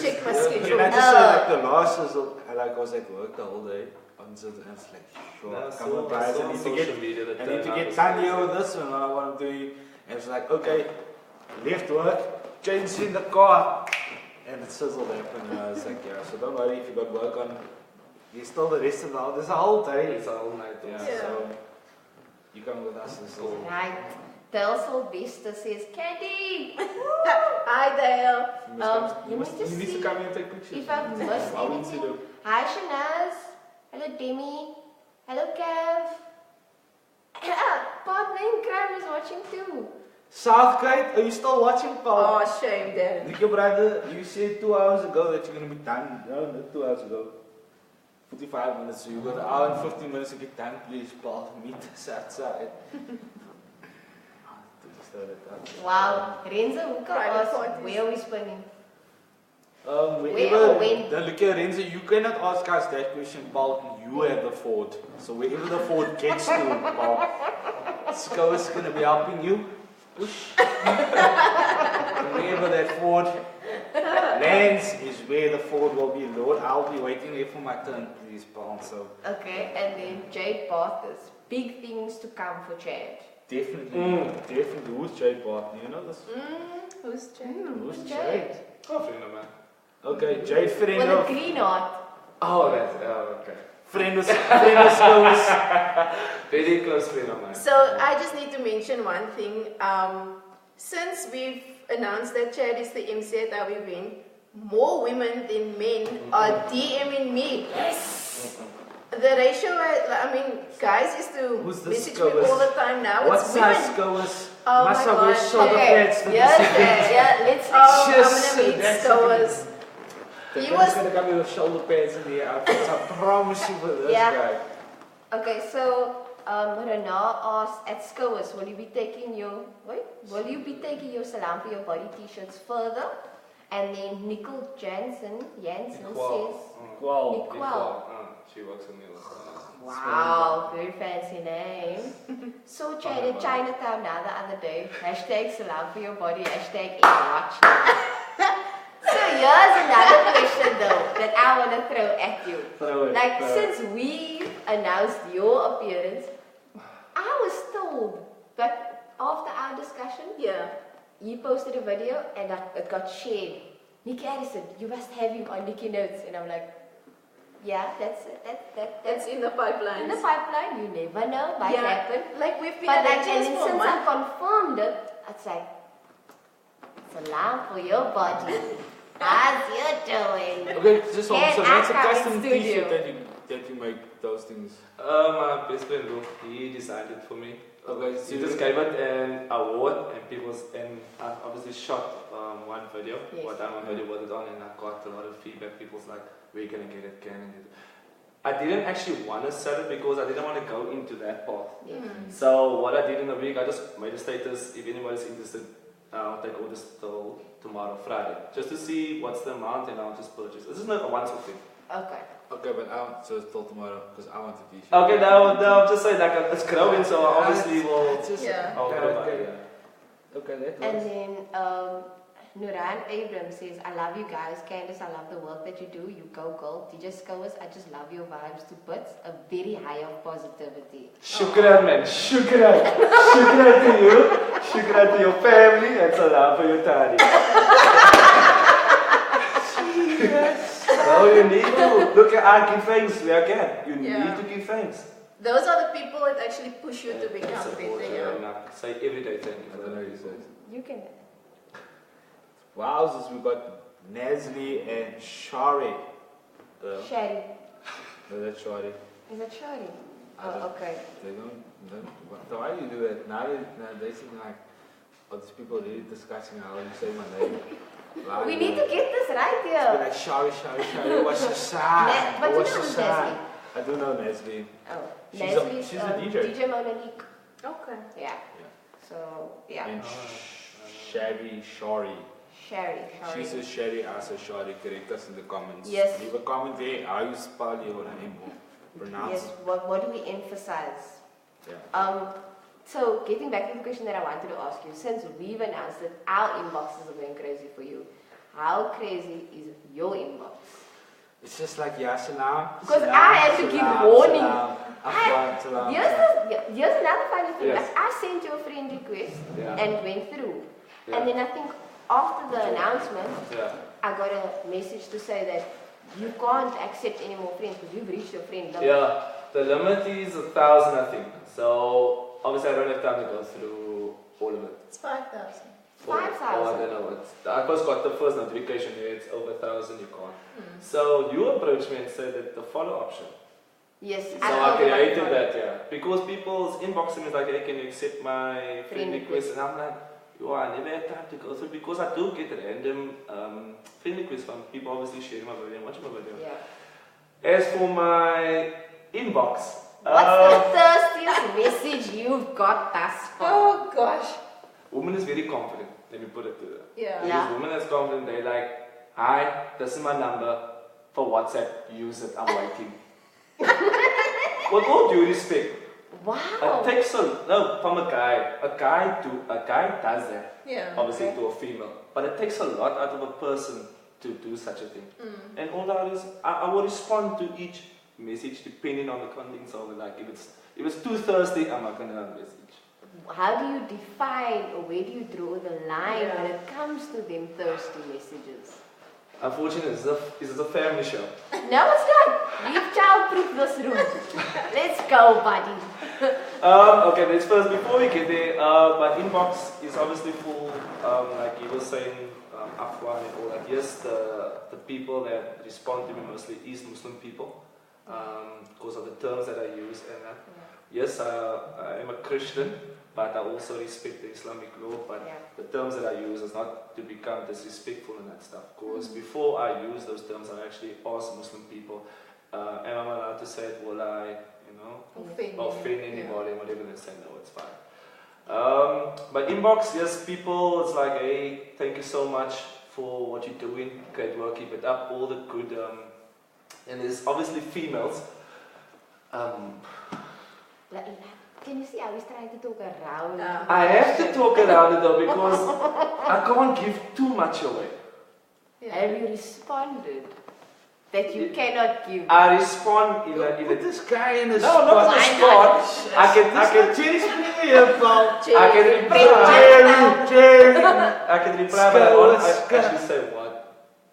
S4: Check my
S2: Can
S4: schedule.
S2: I just say, like the last Sizzle, I was at work the whole day on Sizzle, and it's like, sure, come on guys, I need to get Tanya with this one, what I want to do. And it's like, okay, left work, change in the car, and it sizzled up, and I was like, yeah, so don't worry if you got work on, there's still the rest of the, there's a whole day.
S3: It's a whole night.
S2: Yeah,
S4: Yeah.
S2: so you come with us this whole.
S1: Right. Dale Vista says, Candy!
S4: Hi, Dale.
S2: You
S1: let me just
S2: need to
S1: see
S2: come here and take pictures.
S1: if I've missed
S2: What we need to
S1: anything.
S2: do.
S1: Hi, Shanaz. Hello, Demi. Hello, Kev. Partner in crime is watching too.
S2: Southgate, are you still watching, Paul?
S4: Oh, shame, Dale.
S2: Nico, brother, you said 2 hours ago that you're going to be done. No, not 2 hours ago. 45 minutes, so you got an hour and 15 minutes to get done, please, Paul. Meet us outside.
S1: Wow. Renzo Hoeka
S4: Private
S1: asked,
S4: parties.
S1: where are we spinning?
S2: Wherever,
S1: when?
S2: then look at Renzo, you cannot ask us that question, Paul. You have the Ford. So wherever the Ford gets to, Paul, Skouers is going to be helping you. Push. And wherever that Ford lands is where the Ford will be, Lord. I'll be waiting there for my turn, please, Paul. So
S1: Okay, and then Jade Barthus. Big things to come for Chad.
S2: definitely, definitely. Who's Jade Barton? You know this?
S4: Who's Jade?
S2: Who's
S1: Jade?
S2: Jade?
S3: Oh, friend of mine.
S2: Okay, Jade, friend
S1: With a
S2: of
S1: green heart.
S3: Oh, that's, okay.
S2: friend of Skouers.
S3: Very close friend of mine.
S4: So I just need to mention one thing. Since we've announced that Chad is the MC at our event, more women than men are DMing me. Yes. The ratio, I mean, guys used to
S2: Who's the
S4: message
S2: Skouers?
S4: me all the time now.
S2: What
S4: It's
S2: size
S4: women.
S2: Skouers?
S4: Oh my
S2: Must I wear
S4: God.
S2: shoulder pads for
S1: Yes,
S2: this event?
S1: yeah, let's
S4: Oh,
S2: Just
S4: I'm gonna meet
S2: that's
S4: Skouers.
S2: The
S4: He
S2: guy's
S4: was-
S2: gonna come with shoulder pads in the outfits. I promise you for this
S1: Yeah.
S2: guy.
S1: Okay, so Rana asked at Skouers, will you be taking your Salam for your body t-shirts further? And then Nicole Jansen says,
S2: Wow.
S1: Nicole.
S3: She works in the
S1: Wow, very fancy name. So Chad at Chinatown now the other day. Hashtag Salam for your body, hashtag watch. So here's another question though that I want to throw at you.
S2: Throw it,
S1: Like
S2: throw it.
S1: since we announced your appearance, I was told that after our discussion,
S4: Yeah.
S1: you posted a video and it got shared. Nikki Addison, you must have him on NicciNotes. And I'm like, yeah,
S4: That's in the pipeline.
S1: in the pipeline. You never know, might happen.
S4: Like we've been
S1: But like,
S4: arranging
S1: and
S4: this
S1: then
S4: for
S1: since I
S4: months.
S1: confirmed it, it's like, salam for your body. How's you doing?
S2: Okay, just one.
S1: Can
S2: So
S1: I
S2: that's a
S1: come in
S2: custom
S1: studio?
S2: t-shirt that you make those things.
S3: My best friend Luke, he designed it for me.
S2: Okay,
S3: He just gave it an award and I obviously shot one video,
S1: Yes.
S3: what I'm on video with it on, and I got a lot of feedback. People's like, where can I get it, can I get it? I didn't actually want to sell it because I didn't want to go into that path.
S1: Yeah.
S3: So what I did in the week, I just made a status, if anybody's interested, I'll take orders till tomorrow, Friday, just to see what's the amount and I'll just purchase. This is not a once-off thing.
S1: Okay.
S2: Okay, but so it's till tomorrow because I want a t-shirt.
S3: Okay, now just say like it's growing, so I obviously will.
S4: Yeah.
S3: I'll provide,
S2: okay.
S3: yeah.
S2: Okay, that
S1: And
S2: works.
S1: then Nuran Abram says, I love you guys. Candice, I love the work that you do. You go girl. DJ Skouers, I just love your vibes to bits. A very high of positivity.
S3: Shukran, man. Shukran. Shukran to you. Shukran to your family. And salam for your tani. No, you need to. Look at I give thanks where I can. You
S4: Yeah.
S3: need to give thanks.
S4: Those are the people that actually push you to become
S3: Support
S4: better.
S3: you,
S4: Yeah.
S3: and I say every day thank you
S2: I
S3: for
S2: don't know
S3: that.
S2: you said.
S1: You can.
S2: Wowzers, we got Nasli and Shari.
S1: Sherry.
S2: No, that's Shari.
S1: Is that Shari?
S2: I don't-
S1: Oh, okay.
S2: They don't. So why do you do that? Now they seem like, oh, these people really discussing how you say my name. Like,
S1: We need to get this right
S2: Be
S1: here.
S2: like Shari, what's your sign?
S1: But you
S2: What's
S1: know
S2: your
S1: Nasli.
S2: sign? I do know Nasli.
S1: Oh,
S2: She's a-
S1: Leslie's,
S2: she's a DJ.
S1: DJ Monique.
S4: Okay.
S1: Yeah. So, yeah.
S2: And Shari.
S1: Sherry.
S2: She says Sherry, I say Shari. Correct us in the comments.
S1: Yes.
S2: Leave a comment there. How you spell your name or pronounce
S1: Yes,
S2: it.
S1: what do we emphasize?
S2: Yeah.
S1: So getting back to the question that I wanted to ask you, since we've announced that our inboxes are going crazy for you, how crazy is your inbox?
S2: It's just like, yeah, salam.
S1: Because
S2: salam,
S1: I had to give
S2: salam,
S1: warning.
S2: salam.
S1: Here's another funny thing.
S3: Yes.
S1: Like I sent you a friend request
S3: Yeah.
S1: and it went through.
S3: Yeah.
S1: And then I think after the announcement,
S3: Yeah.
S1: I got a message to say that you can't accept any more friends because you've reached your friend limit.
S3: Yeah, the limit is 1,000, I think. So obviously I don't have time to go through all of it.
S4: It's 5,000.
S1: 5,000.
S3: Oh, I don't know. I just got the first notification there. It's over 1,000. You can't. So you approached me and said that the follow option.
S1: Yes,
S3: So I created that, yeah. Because people's inboxing is like, hey, can you accept my friend request? And I'm like, I never had time to go through because I do get random friend requests from people obviously sharing my video and watching my video.
S1: Yeah.
S3: As for my inbox,
S1: What's the thirstiest message you've got thus far?
S4: Oh gosh.
S3: woman is very confident. Let me put it to her.
S4: Yeah.
S3: Because woman is confident. They like, hi, this is my number for WhatsApp. Use it. I'm waiting. With all due respect,
S1: Wow.
S3: it takes from a guy. A guy does that.
S4: Yeah.
S3: Obviously to a female, but it takes a lot out of a person to do such a thing. And all that is, I will respond to each message depending on the contents of it. Like if it's too thirsty, I'm not gonna message.
S1: How do you define or where do you draw the line when it comes to them thirsty messages?
S3: Unfortunately, this is a family show.
S1: No, it's not. We've child-proofed this room. Let's go, buddy.
S3: Okay, let's first, before we get there, my inbox is obviously full, like you were saying, Afghan and all that. Yes, the people that respond to me mostly is Muslim people, because of the terms that I use and that. Yes, I am a Christian, but I also respect the Islamic law, but the terms that I use is not to become disrespectful and that stuff. Because before I use those terms, I actually ask Muslim people, am I allowed to say it? Will I, offend anybody? Whatever they say, no, it's fine. But inbox, yes, people, it's like, hey, thank you so much for what you're doing. Great work, keep it up. All the good, and there's obviously females.
S1: Can you see how he's trying to talk around?
S3: I have to talk around it though because I can't give too much away.
S1: Have you responded that you cannot give?
S3: I respond in a
S2: Put this guy in a
S3: no,
S2: spot.
S3: not in a spot. I can
S2: Jerry's here, pal.
S3: I can reply.
S2: Jerry.
S3: I can reply, but I won't actually say what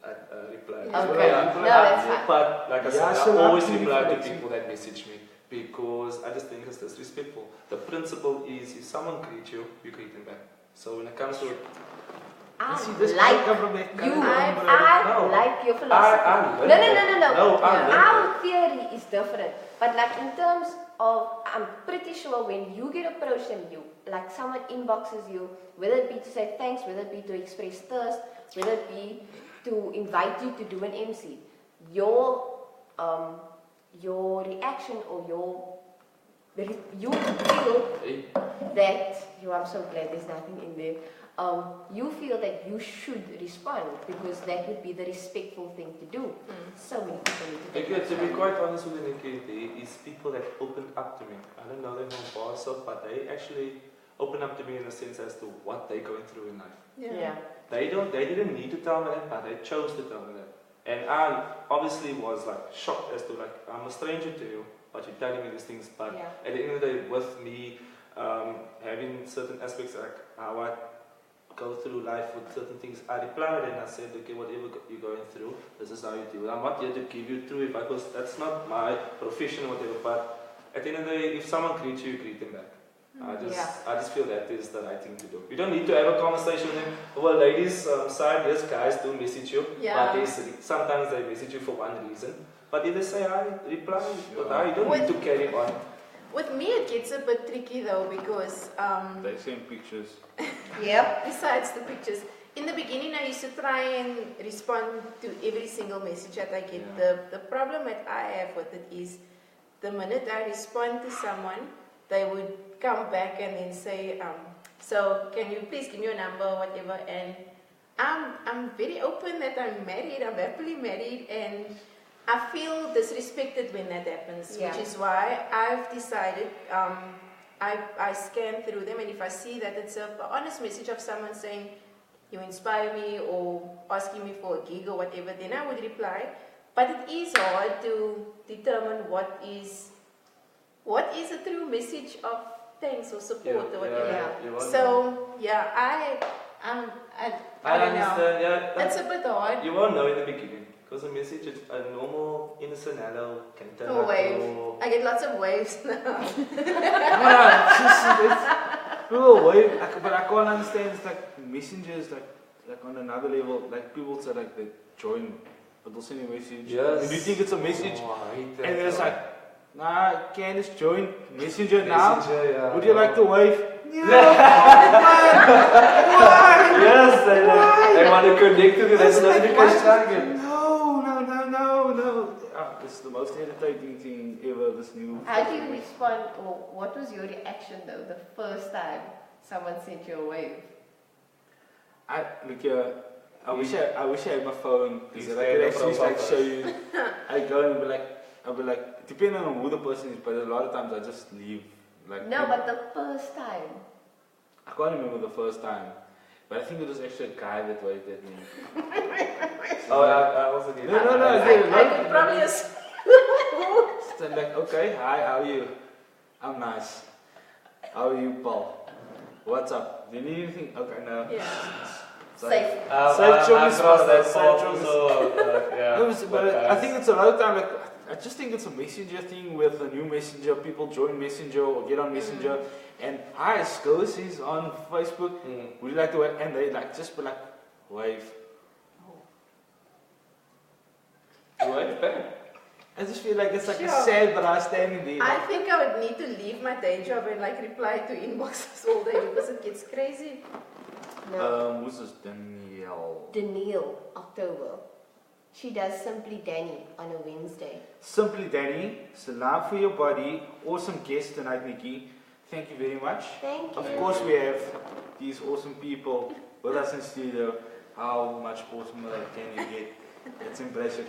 S3: I reply.
S1: Okay. No, that's fine.
S3: But like I said,
S2: Yeah,
S3: I always
S2: so
S3: reply to
S2: that's-
S3: people that message me because I just think it's disrespectful. The principle is if someone greets you, you greet them back. So when it comes to
S1: I
S2: See, this
S1: like
S2: guy come from a-
S1: you.
S3: No.
S1: like your philosophy.
S3: I
S1: No.
S3: No, I learned
S1: Our theory is different. But like in terms of, I'm pretty sure when you get approached and you, like someone inboxes you, whether it be to say thanks, whether it be to express thirst, whether it be to invite you to do an MC, your reaction or you feel that, I'm so glad there's nothing in there. You feel that you should respond because that would be the respectful thing to do. So many people need to take
S3: Okay,
S1: that
S3: to be
S1: stand.
S3: quite honest with you, Nikki, there is people that opened up to me. I don't know them from Barca, but they actually open up to me in a sense as to what they're going through in life.
S1: Yeah.
S3: They didn't need to tell me that, but they chose to tell me that. And I obviously was like shocked as to like, I'm a stranger to you, but you're telling me these things. But at the end of the day, with me having certain aspects like how I go through life with certain things, I replied and I said, okay, whatever you're going through, this is how you deal. I'm not here to give you through it because that's not my profession or whatever. But at the end of the day, if someone greets you, greet them back. I just feel that is the right thing to do. You don't need to have a conversation with them. Well, ladies side, yes, guys do message you, but sometimes they message you for one reason. But if they say hi, reply. But you don't need to carry on.
S4: With me, it gets a bit tricky though because
S2: They send pictures.
S4: besides the pictures, in the beginning I used to try and respond to every single message that I get. The problem that I have with it is the minute I respond to someone, they would come back and then say, so can you please give me your number, whatever. And I'm very open that I'm married, I'm happily married, and I feel disrespected when that happens, which is why I've decided I scan through them, and if I see that it's an honest message of someone saying, you inspire me, or asking me for a gig or whatever, then I would reply. But it is hard to determine what is what is a true message of thanks or support or whatever.
S1: Yeah.
S3: You won't know.
S4: So yeah, I don't
S3: understand,
S4: know.
S3: yeah.
S4: It's a bit hard.
S3: You won't know in the beginning. Because a message is a normal, innocent hello can turn
S4: Oh,
S3: out
S4: wave.
S3: to...
S4: I get lots of waves now.
S2: Yeah, it's people wave, but I can't understand. It's like messengers, like on another level. Like people say like they join, but they'll send you a message.
S3: Yes.
S2: And you think it's a message,
S3: Oh, I hate that.
S2: and it's like, nah, Candice join messenger now.
S3: Messenger, yeah.
S2: Would you like to wave? No.
S3: Yes, they want to connect to this notification again.
S2: No. It's the most irritating thing ever. This new.
S1: How do you respond, or what was your reaction though the first time someone sent you a wave?
S2: I wish I had my phone
S3: Please
S2: because I could
S3: stay
S2: actually
S3: profile
S2: like show you. I go and I'll be like, depending on who the person is, but a lot of times I just leave. Like
S1: No, but the first time.
S2: I can't remember the first time, but I think it was actually a guy that waved at me.
S3: Oh, I also did.
S2: No,
S4: I could probably assume.
S2: So I'm like, okay, hi, how are you? I'm nice. How are you, Paul? What's up? Do you need anything? Okay, no.
S4: Yeah.
S1: Safe.
S2: Safe choice,
S3: that
S2: safe choice.
S3: yeah.
S2: No, but I think it's a lot of time. Like, I just think it's a messenger thing with a new messenger. People join messenger or get on messenger, and hi, Skouers is on Facebook. Would you like to wave? And they like just be like, wave.
S3: Wave back.
S2: I just feel like it's like a
S4: Sure.
S2: sad bra standing there.
S4: I think I would need to leave my day job and like reply to inboxes all day because it gets crazy.
S1: No.
S2: Who's this? Danielle.
S1: Danielle, October. She does Simply Danny on a Wednesday.
S2: Simply Danny, salam for your body. Awesome guest tonight, Nikki. Thank you very much.
S1: Thank you.
S2: Of course, we have these awesome people with us in studio. How much awesomer can you get? It's Enbrace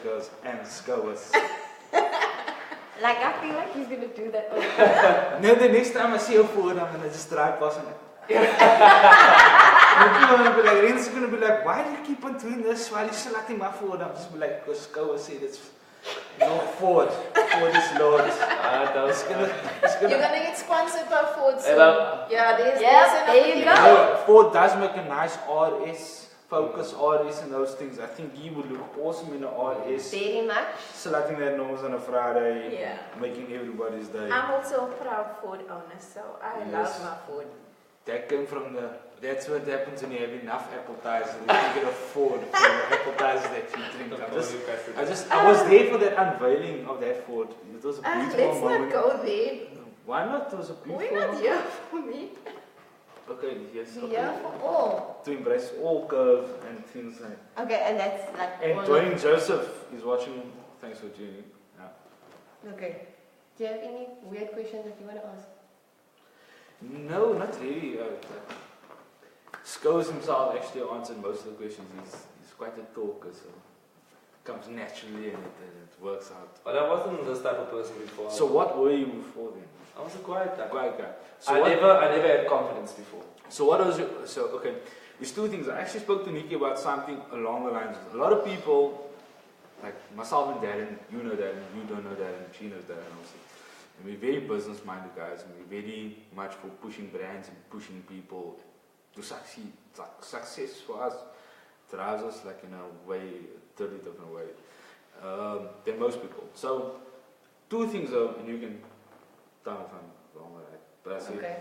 S2: and Skouers.
S1: Like, I feel like he's gonna do that over.
S2: No, the next time I see her forward, I'm gonna just drive past and people will be like, Ren's gonna be like, why do you keep on doing this while you're selecting my forward? I'm just be like, because Skouers said it's no forward. Forward is Lord. It's gonna
S4: You're gonna get sponsored by Ford soon.
S3: Hello.
S4: Yeah, there's
S1: Yeah,
S4: an
S1: there you
S4: opportunity.
S1: go.
S2: Ford does make a nice RS, focus RS and those things. I think he would look awesome in an RS.
S1: Very much.
S2: Selecting that nose on a Friday,
S4: Yeah.
S2: making everybody's day.
S4: I'm also a proud Ford owner, so I
S2: Yes.
S4: love my Ford.
S2: That came from that's what happens when you have enough appetizers. You can get a Ford from the appetizers that you drink. I was there for that unveiling of that Ford. It was a beautiful
S4: Let's not
S2: moment.
S4: go there.
S2: Why not? It was a beautiful
S4: We're not
S2: moment.
S4: here for me.
S2: Okay, yes.
S1: Be here for all.
S2: To embrace all curves and things like.
S1: Okay, and that's like
S2: And
S1: all
S2: Dwayne Joseph is watching. Thanks for tuning. Yeah.
S1: Okay. Do you have any weird questions that you want to ask?
S2: No, not really. Skouers himself actually answered most of the questions. He's quite a talker, so it comes naturally and it works out.
S3: But I wasn't this type of person before.
S2: So what were you before then?
S3: I was a quiet guy.
S2: Quiet guy. So
S3: I
S2: what,
S3: never had confidence before.
S2: So what was your, so okay, there's two things. I actually spoke to Nikki about something along the lines of a lot of people, like myself and Darren, you know Darren, you don't know Darren, she knows Darren obviously. And we're very business-minded guys, and we're very much for pushing brands and pushing people to succeed. It's like success for us drives us like in a way, a totally different way than most people. So two things though, and you can tell me if I'm wrong with that. But I say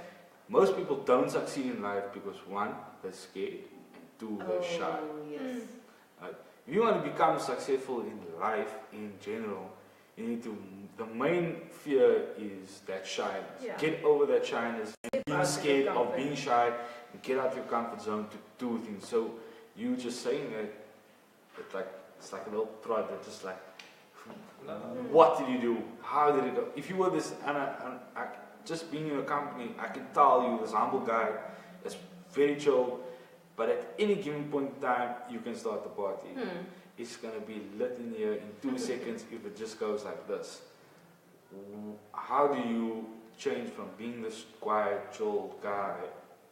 S2: most people don't succeed in life because one, they're scared, and two, they're shy.
S1: Oh, yes.
S2: If you want to become successful in life in general, you need to. The main fear is that shyness.
S4: Yeah.
S2: Get over that shyness, and being
S4: out of
S2: scared
S4: your
S2: of
S4: comfort.
S2: being shy, and get out of your comfort zone to do things. So you just saying that, it's like a little prod that just like, what did you do? How did it go? If you were this, I just being in a company, I can tell you this humble guy that's very chill, but at any given point in time, you can start the party. It's gonna be lit in here in 2 seconds if it just goes like this. How do you change from being this quiet, chill guy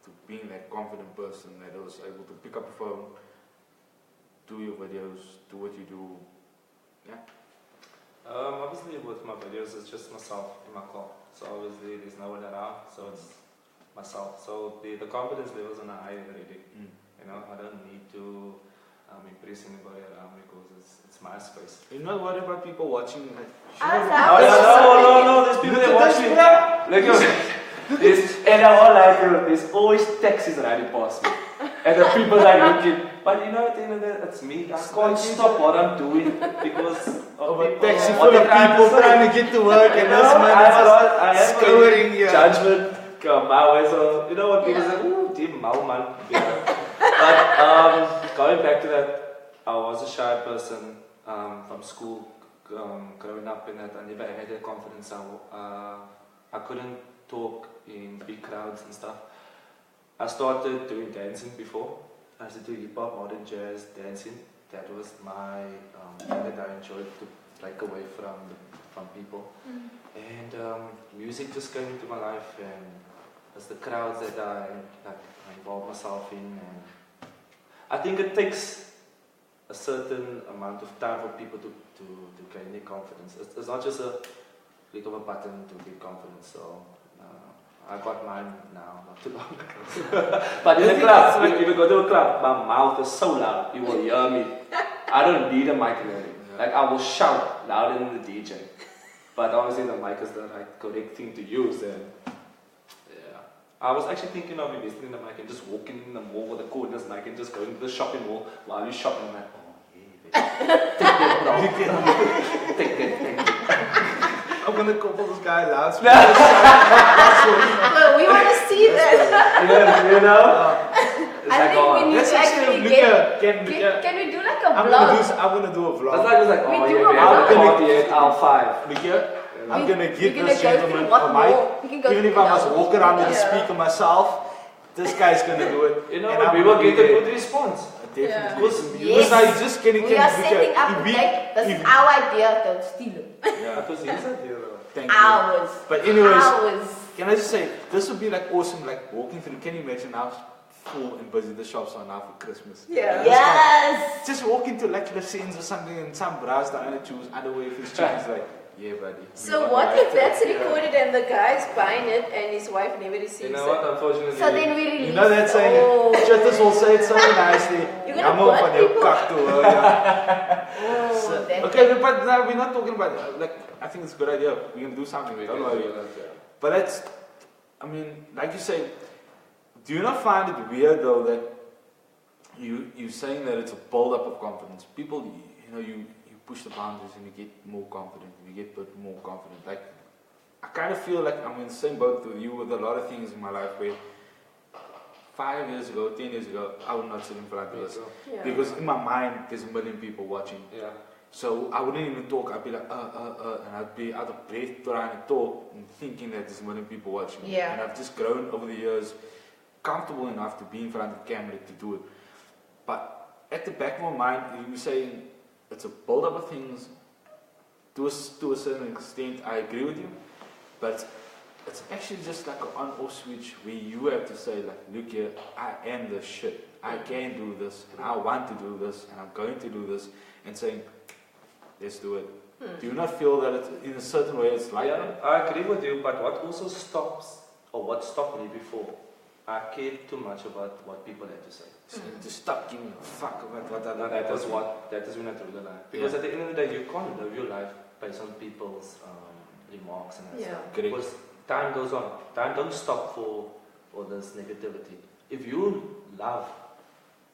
S2: to being that confident person that is able to pick up a phone, do your videos, do what you do? Yeah.
S3: Obviously with my videos, it's just myself in my car. So obviously there's no one around, so it's myself. So the confidence levels are high already. You know, I don't need to impress anybody around me because it's my space.
S2: You're not worried about people watching like
S3: No, there's people that watch me. Like, and I all like, there's always taxis riding past me. And the people like looking. But you know, at the end of the day, it's me. I can't stop what I'm doing because of
S2: a
S3: people.
S2: taxi full of people trying to get to work and this man
S3: I
S2: is
S3: have
S2: scouring here.
S3: judgment come my way. So you know what people say, ooh, dear mau man. But going back to that, I was a shy person from school, growing up in that. I never had that confidence. I couldn't talk in big crowds and stuff. I started doing dancing before. I used to do hip hop, modern jazz, dancing. That was my thing that I enjoyed to break away from people. And music just came into my life, and it's the crowds that I involve myself in. And I think it takes a certain amount of time for people to gain their confidence. It's not just a click of a button to get confidence. So I got mine now, not too long ago. But in a club, if you go to a club, my mouth is so loud, you will hear me. I don't need a mic really. Like I will shout louder than the DJ. But obviously the mic is the correct thing to use. And yeah, I was actually thinking of investing in the mic and just walking in the mall with the cordless mic and just going to the shopping mall while you're shopping. I'm like, oh yeah, take that, bro. Take that.
S2: I'm gonna couple this guy last week.
S4: Well, we want to see that.
S3: You know?
S1: I think we need
S2: let's
S1: to actually can we do like a vlog?
S2: I'm gonna do a vlog.
S3: It's not just like,
S1: We
S3: oh
S1: do
S3: yeah,
S1: a
S3: we have a
S1: vlog.
S3: party at aisle 5.
S2: Look here. I'm gonna give
S1: we're
S2: this
S1: gonna go
S2: gentleman
S1: through what
S2: a
S1: more. We can
S2: mic.
S1: go
S2: Even if
S1: through
S2: I must
S1: now.
S2: walk around with the
S4: Yeah.
S2: speaker myself, this guy's gonna do it.
S3: You know,
S2: And
S3: but
S2: I'm
S3: we will
S2: gonna
S3: get
S2: be
S3: a
S2: there.
S3: good response.
S2: Definitely.
S1: Yes.
S2: Because I just getting
S1: We are setting up like this is our idea to steal it.
S2: Yeah.
S3: That was his idea though.
S2: Thank you.
S1: Hours.
S2: But anyways,
S1: Hours.
S2: can I just say, this would be like awesome, like walking through. Can you imagine how full and busy the shops are now for Christmas?
S4: Yeah.
S1: Yes.
S2: Just walk into like the scenes or something and some bras down and choose underwear for his chickens like, yeah, buddy.
S4: So what if that's recorded and the guy's buying it and his wife never receives
S3: You know what,
S4: it?
S3: unfortunately.
S1: So then we release.
S2: You know that saying, Chitters will say it so nicely.
S4: You're gonna
S2: Jammer
S4: burn
S2: van jou
S4: people.
S2: kak toe, ja.
S1: Oh, that
S2: Okay, but now we're not talking about, like, I think it's a good idea. We're going to do something,
S3: We
S2: don't
S3: can
S2: worry.
S3: do that, yeah.
S2: But that's, I mean, like you say, do you not find it weird though that you're saying that it's a build-up of confidence? People, you know, you push the boundaries and you get more confident, you get more confident. Like, I kind of feel like I'm in the same boat with you with a lot of things in my life where 5 years ago, 10 years ago, I would not sit in front of this.
S4: Yeah.
S2: Because in my mind, there's a million people watching.
S3: Yeah.
S2: So I wouldn't even talk, I'd be like, and I'd be out of breath trying to talk and thinking that there's a million people watching.
S4: Yeah.
S2: And I've just grown over the years, comfortable enough to be in front of the camera to do it. But at the back of my mind, you're saying it's a build-up of things. To a certain extent, I agree with you. But it's actually just like an on-off switch where you have to say, like, look here, I am the shit. I can do this, and I want to do this, and I'm going to do this, and saying, let's do it. Do you not feel that it's, in a certain way it's like
S3: Yeah,
S2: that?
S3: I agree with you, but what also stops, or what stopped me before, I cared too much about what people had to say.
S2: Just stop giving a fuck about what other
S3: That
S2: people
S3: is
S2: think.
S3: that is when I drew the line. Because at the end of the day, you can't live your life based on people's remarks and that
S4: Yeah.
S3: stuff.
S2: Correct.
S3: Because time goes on. Time don't stop for this negativity. If you love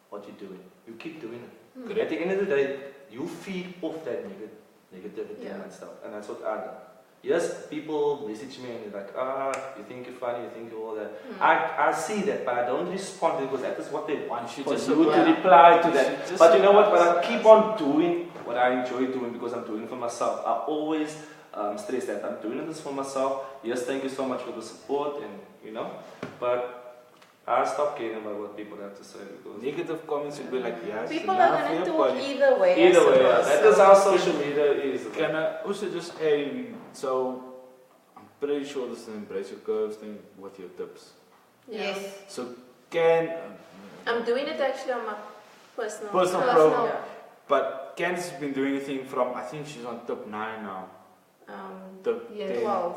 S3: what you're doing, you keep doing it.
S2: Correct.
S3: At the end of the day, you feed off that negativity
S4: Yeah.
S3: and that stuff. And that's what I do. Yes, people message me and they're like, you think you're funny, you think you're all that. I see that, but I don't respond because that is what they want.
S2: You should
S3: For
S2: just
S3: you to
S2: apply.
S3: reply to
S2: You
S3: that.
S2: should just
S3: But you know what?
S2: apply.
S3: But I keep on doing what I enjoy doing because I'm doing it for myself. I always stress that I'm doing this for myself. Yes, thank you so much for the support, and you know. But I stop caring about what people have to say because
S2: Negative comments would be like, yes.
S4: People are going to talk either way. I
S3: either way,
S4: suppose.
S3: that is how social media is.
S2: Can I also just add, so I'm pretty sure this is an Enbrace Your Curves thing with your tips.
S4: Yeah.
S1: Yes.
S2: So can
S4: I'm doing it actually on my personal.
S2: Personal
S1: Personal.
S2: pro.
S4: Yeah.
S2: But Candice has been doing a thing from, I think she's on top 9 now. Top 10.
S4: 12.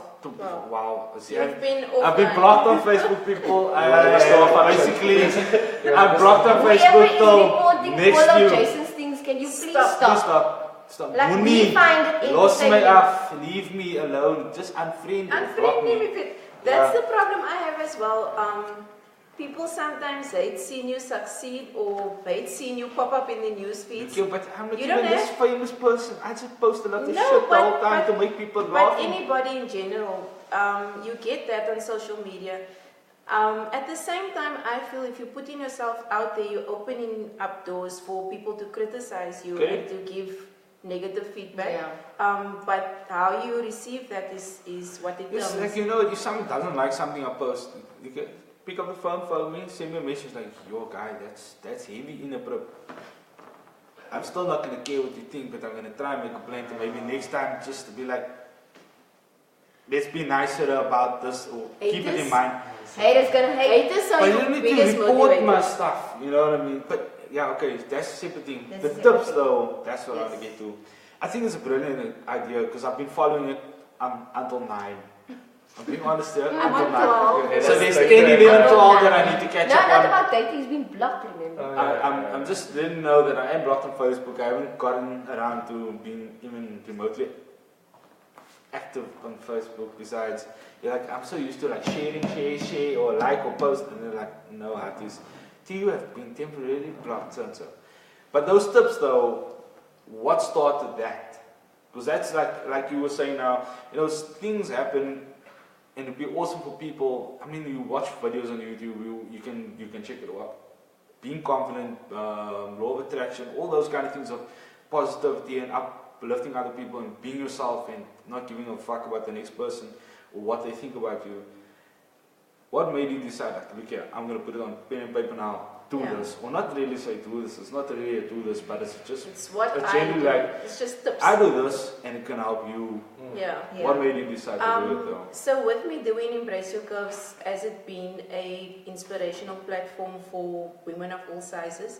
S2: Wow. See,
S4: You've been offline.
S2: I've been blocked on Facebook, people. Basically,
S3: Yeah.
S2: I'm blocked on
S1: Whoever
S2: Facebook
S1: is
S2: till
S1: reporting
S2: next
S1: all of
S2: year.
S1: Jason's things, can you please
S2: Please
S1: stop?
S2: stop.
S1: Like,
S2: Moenie.
S1: we find it
S2: Los my
S1: entertaining.
S2: af. Leave me alone. Just unfriend me. Block
S6: Unfriend me
S2: me.
S6: with it. That's
S2: Yeah.
S6: the problem I have as well. People sometimes hate seeing you succeed or hate seeing you pop up in the news feeds.
S2: Okay, but I'm not
S6: You
S2: even
S6: don't
S2: this
S6: have-
S2: famous person. I just post a lot of
S6: No,
S2: shit the
S6: but-
S2: whole time
S6: but-
S2: to make people
S6: But
S2: laugh.
S6: anybody in general, you get that on social media. At the same time, I feel if you're putting yourself out there, you're opening up doors for people to criticize you
S2: Okay.
S6: and to give negative feedback.
S1: Yeah.
S6: But how you receive that is what it
S2: It's
S6: comes.
S2: like, you know, if someone doesn't like something I post, you can pick up the phone, phone me, send me a message like, yo guy, that's heavy inappropriate. I'm still not gonna care what you think, but I'm gonna try and make a plan to maybe next time just to be like, let's be nicer about this or keep it in mind.
S1: Haters gonna hate.
S6: Haters are
S2: But
S6: your
S2: you need
S6: biggest
S2: to report
S6: motivator.
S2: my stuff, you know what I mean? But yeah, okay, that's a separate thing.
S1: That's
S2: The
S1: a separate
S2: tips
S1: thing.
S2: though, that's what I want
S1: Yes.
S2: to get to. I think it's a brilliant idea because I've been following it until 9. I'm being honest here,
S6: I'm
S2: until
S6: on
S2: 9.
S6: 12.
S3: Okay,
S2: So
S3: that's
S2: there's
S3: like
S2: 10,
S3: that.
S2: 11, 12 that I
S1: No,
S2: need to catch
S1: no,
S2: up
S1: not
S2: on.
S1: about dating. He's been blocked, remember?
S2: I'm just letting know that I am blocked on Facebook. I haven't gotten around to being even remotely active on Facebook. Besides, you're like, I'm so used to like share, or like or post, and they're like, no, artists, you have been temporarily blocked, so and so. But those tips though, what started that? Because that's like you were saying now, you know, things happen. And it'd be awesome for people. I mean, you watch videos on YouTube, you can check it out. Being confident, law of attraction, all those kind of things of positivity and uplifting other people and being yourself and not giving a fuck about the next person or what they think about you. What made you decide, like, look here, I'm gonna put it on pen and paper now. Do
S6: Yeah.
S2: this, or not really say do this. It's not really a do this, but it's just
S6: It's what
S2: it's
S6: I
S2: generally
S6: do.
S2: like
S6: It's just tips.
S2: I do this and it can help you.
S6: Yeah.
S1: Yeah.
S2: What made you decide to do it though?
S6: So with me doing Embrace Your Curves, has it been a inspirational platform for women of all sizes?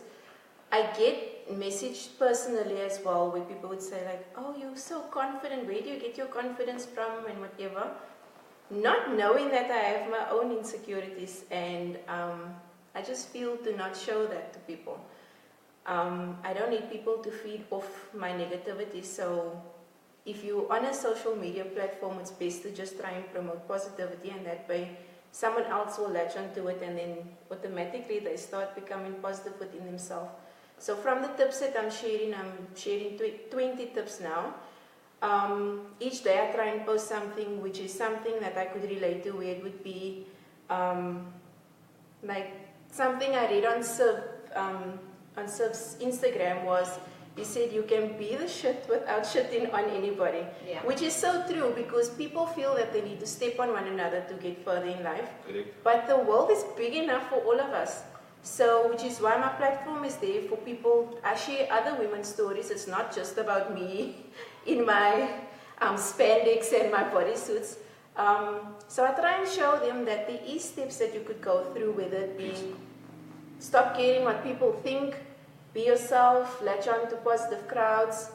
S6: I get messaged personally as well where people would say like, oh, you're so confident, where do you get your confidence from and whatever. Not knowing that I have my own insecurities and I just feel to not show that to people. I don't need people to feed off my negativity, so if you're on a social media platform, it's best to just try and promote positivity, and that way someone else will latch onto it and then automatically they start becoming positive within themselves. So from the tips that I'm sharing 20 tips now. Each day I try and post something which is something that I could relate to, where it would be like something I read on Siv's Instagram was, he said you can be the shit without shitting on anybody.
S1: Yeah.
S6: Which is so true because people feel that they need to step on one another to get further in life.
S2: Correct.
S6: But the world is big enough for all of us. So, which is why my platform is there for people. I share other women's stories. It's not just about me in my spandex and my bodysuits. So I try and show them that there is steps that you could go through, whether it be stop caring what people think, be yourself, latch on to positive crowds.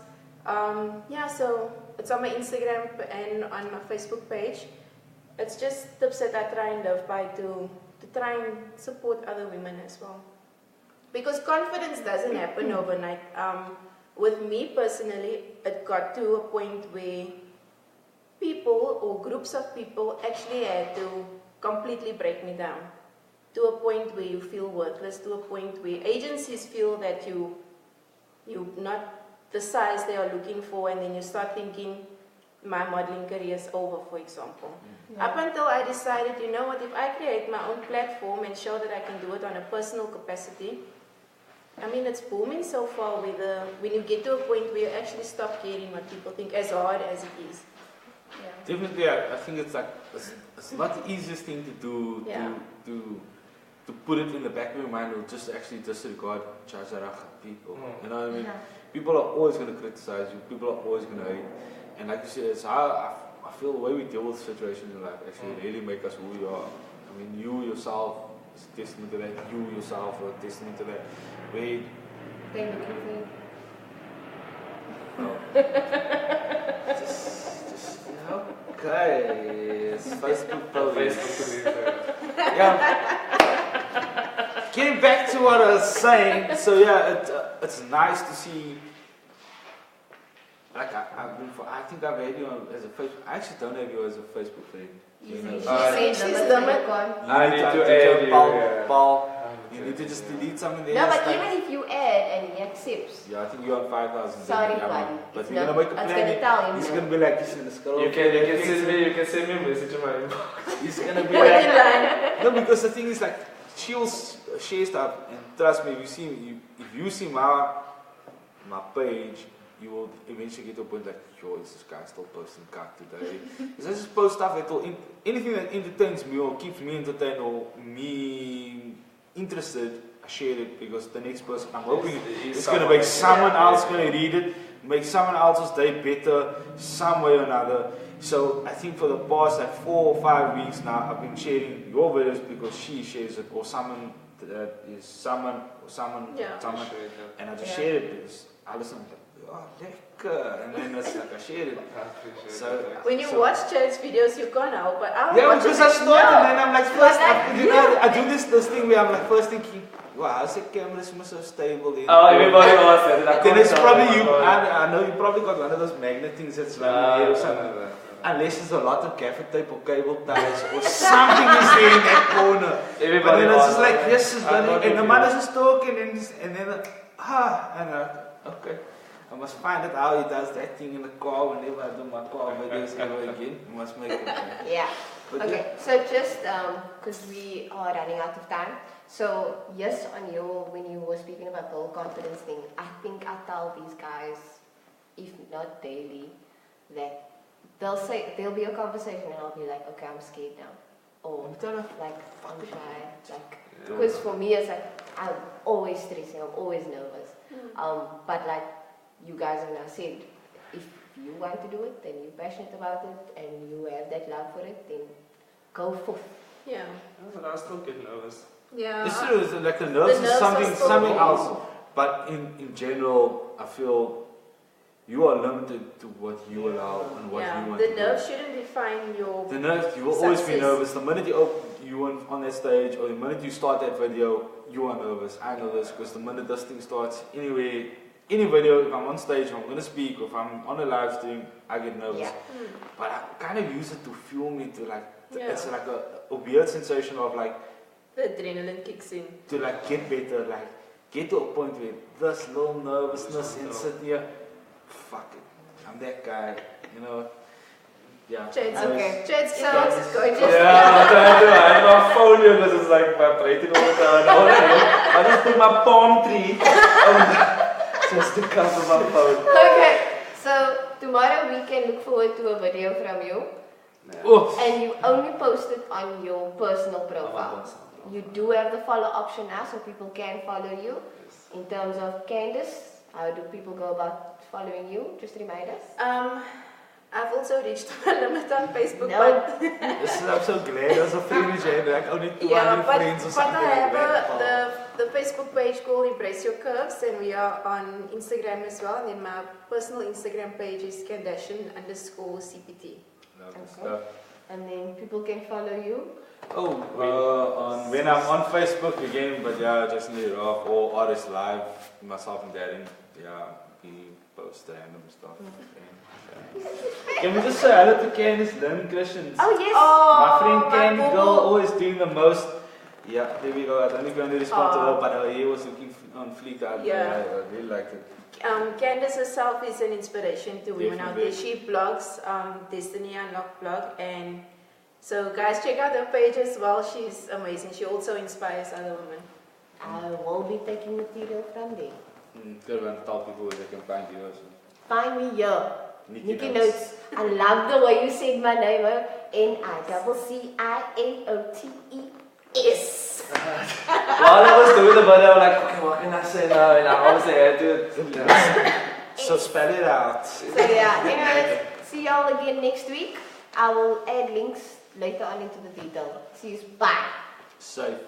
S6: So it's on my Instagram and on my Facebook page. It's just tips that I try and live by to try and support other women as well. Because confidence doesn't happen overnight. With me personally, it got to a point where people or groups of people actually had to completely break me down. To a point where you feel worthless, to a point where agencies feel that you're not the size they are looking for, and then you start thinking, my modeling career is over, for example. Up until I decided, you know what, if I create my own platform and show that I can do it on a personal capacity, I mean, it's booming so far when you get to a point where you actually stop caring what people think, as hard as it is.
S2: Definitely, I think it's like it's not the easiest thing to do
S6: Yeah.
S2: to put it in the back of your mind or just actually disregard people. You know what I mean? People are always going to criticize you. People are always going to hate. And like you said, it's how I feel the way we deal with situations in life actually really make us who we are. I mean, you yourself is a testament to that. You yourself are a testament to that.
S1: They're looking for you.
S2: Okay, it's Facebook police.
S3: Facebook.
S2: Yeah. Getting back to what I was saying, so yeah, it's nice to see. Like I think I've had you on as a Facebook. I actually don't have you as a Facebook friend. You know,
S3: I need to add you.
S2: Paul, you need to just delete something there.
S1: No, but even if you add and he accepts.
S2: Yeah, I think you're on 5,000.
S1: Sorry,
S2: yeah,
S1: buddy.
S2: but we're gonna make a plan.
S1: Gonna tell him.
S2: He's gonna be like, he's gonna scroll.
S3: You can send me a message in my inbox.
S2: He's gonna be like, no, because the thing is like, she'll share stuff, and trust me, if you see my page, you will eventually get to a point like, yo, is this guy still posting cut today? Because I just post stuff that will, anything that entertains me or keeps me entertained or me interested, I share it because the next person, I'm hoping it's going to make someone else going to read it, make someone else's day better, some way or another. So I think for the past like 4 or 5 weeks now, I've been sharing your videos because she shares it, or someone that is someone, and I just share it because I listen like, oh, lekker, and then it's like I shared it. So
S6: when you watch Chad's videos, you can't help but
S2: because I started and then I'm like, first, I do this thing where I'm like first thinking, wow, how's the camera so stable?
S3: Oh, everybody wants that.
S2: Then it's probably you. I know you probably got one of those magnet things that's like here or something. Unless there's a lot of gaffer tape or cable ties or something is there in that corner.
S3: Everybody
S2: and then it's just like,
S3: that.
S2: yes, it's done. And the mother's just talking and then okay. I must find out how he does that thing in the car whenever I do my car videos ever again. You must make it.
S1: Yeah. But okay, so just because we are running out of time, so yes, when you were speaking about the whole confidence thing, I think I tell these guys, if not daily, that there'll be a conversation and I'll be like, okay, I'm scared now, or like I'm shy, like because for me it's like I'm always stressing, I'm always nervous, but like you guys have now said, if you want to do it, then you're passionate about it and you have that love for it, then go forth.
S6: Yeah.
S3: But I still get nervous.
S6: Yeah.
S2: It's true, it's like the nerves is something else. But in general, I feel you are limited to what you allow and what you want to do.
S6: The nerves shouldn't define your
S2: The nerves, you will always be nervous. The minute you on that stage, or the minute you start that video, you are nervous. I know this because the minute this thing starts, anyway, any video, if I'm on stage, if I'm going to speak, or if I'm on a live stream, I get nervous. Yeah. But I kind of use it to fuel me to like, it's like a weird sensation of like,
S6: the adrenaline kicks in.
S2: To like get better, like get to a point where this little nervousness and sit here, fuck it, I'm that guy, you know. Yeah.
S6: Chad's sounds is gorgeous.
S3: Yeah, I'm trying to hide my phone here because it's like vibrating all the time. I just put my palm tree just to cover my phone.
S1: Okay, so tomorrow we can look forward to a video from you. And you only post it on your personal profile. You do have the follow option now, so people can follow you. In terms of Candice, how do people go about following you? Just remind us.
S6: I've also reached my limit on Facebook.
S1: No.
S2: I'm so glad there's a friend you had, like only 200 friends or something.
S6: But I have the Facebook page called Enbrace Your Curves, and we are on Instagram as well. And then my personal Instagram page is Kardashian_CPT.
S2: Stuff.
S1: And then people can follow you.
S2: When I'm on Facebook again, but yeah, just need it off, or Artist Live, myself and Darren, we post random stuff. Can we just say hello to Candice Lynn Christians?
S1: Oh yes!
S2: My friend Candy Girl, always doing the most. Yeah, there we go. I don't know if you're going to respond to her, but her hair was looking on fleek. I really liked it.
S6: Candice herself is an inspiration to women out there. She blogs, Destiny Unlocked blog, and so guys, check out her page as well. She's amazing. She also inspires other women.
S1: I will be taking material from there.
S2: Good one. Tell people where they can find you also.
S1: Find me here. NicciNotes. I love the way you said my name. NicciNotes.
S3: While I was doing the video, I'm like, okay, what can I say now? And I obviously had to.
S2: So spell it out.
S1: So yeah, anyways, see y'all again next week. I will add links later on into the detail. See you. Bye.
S2: Safe.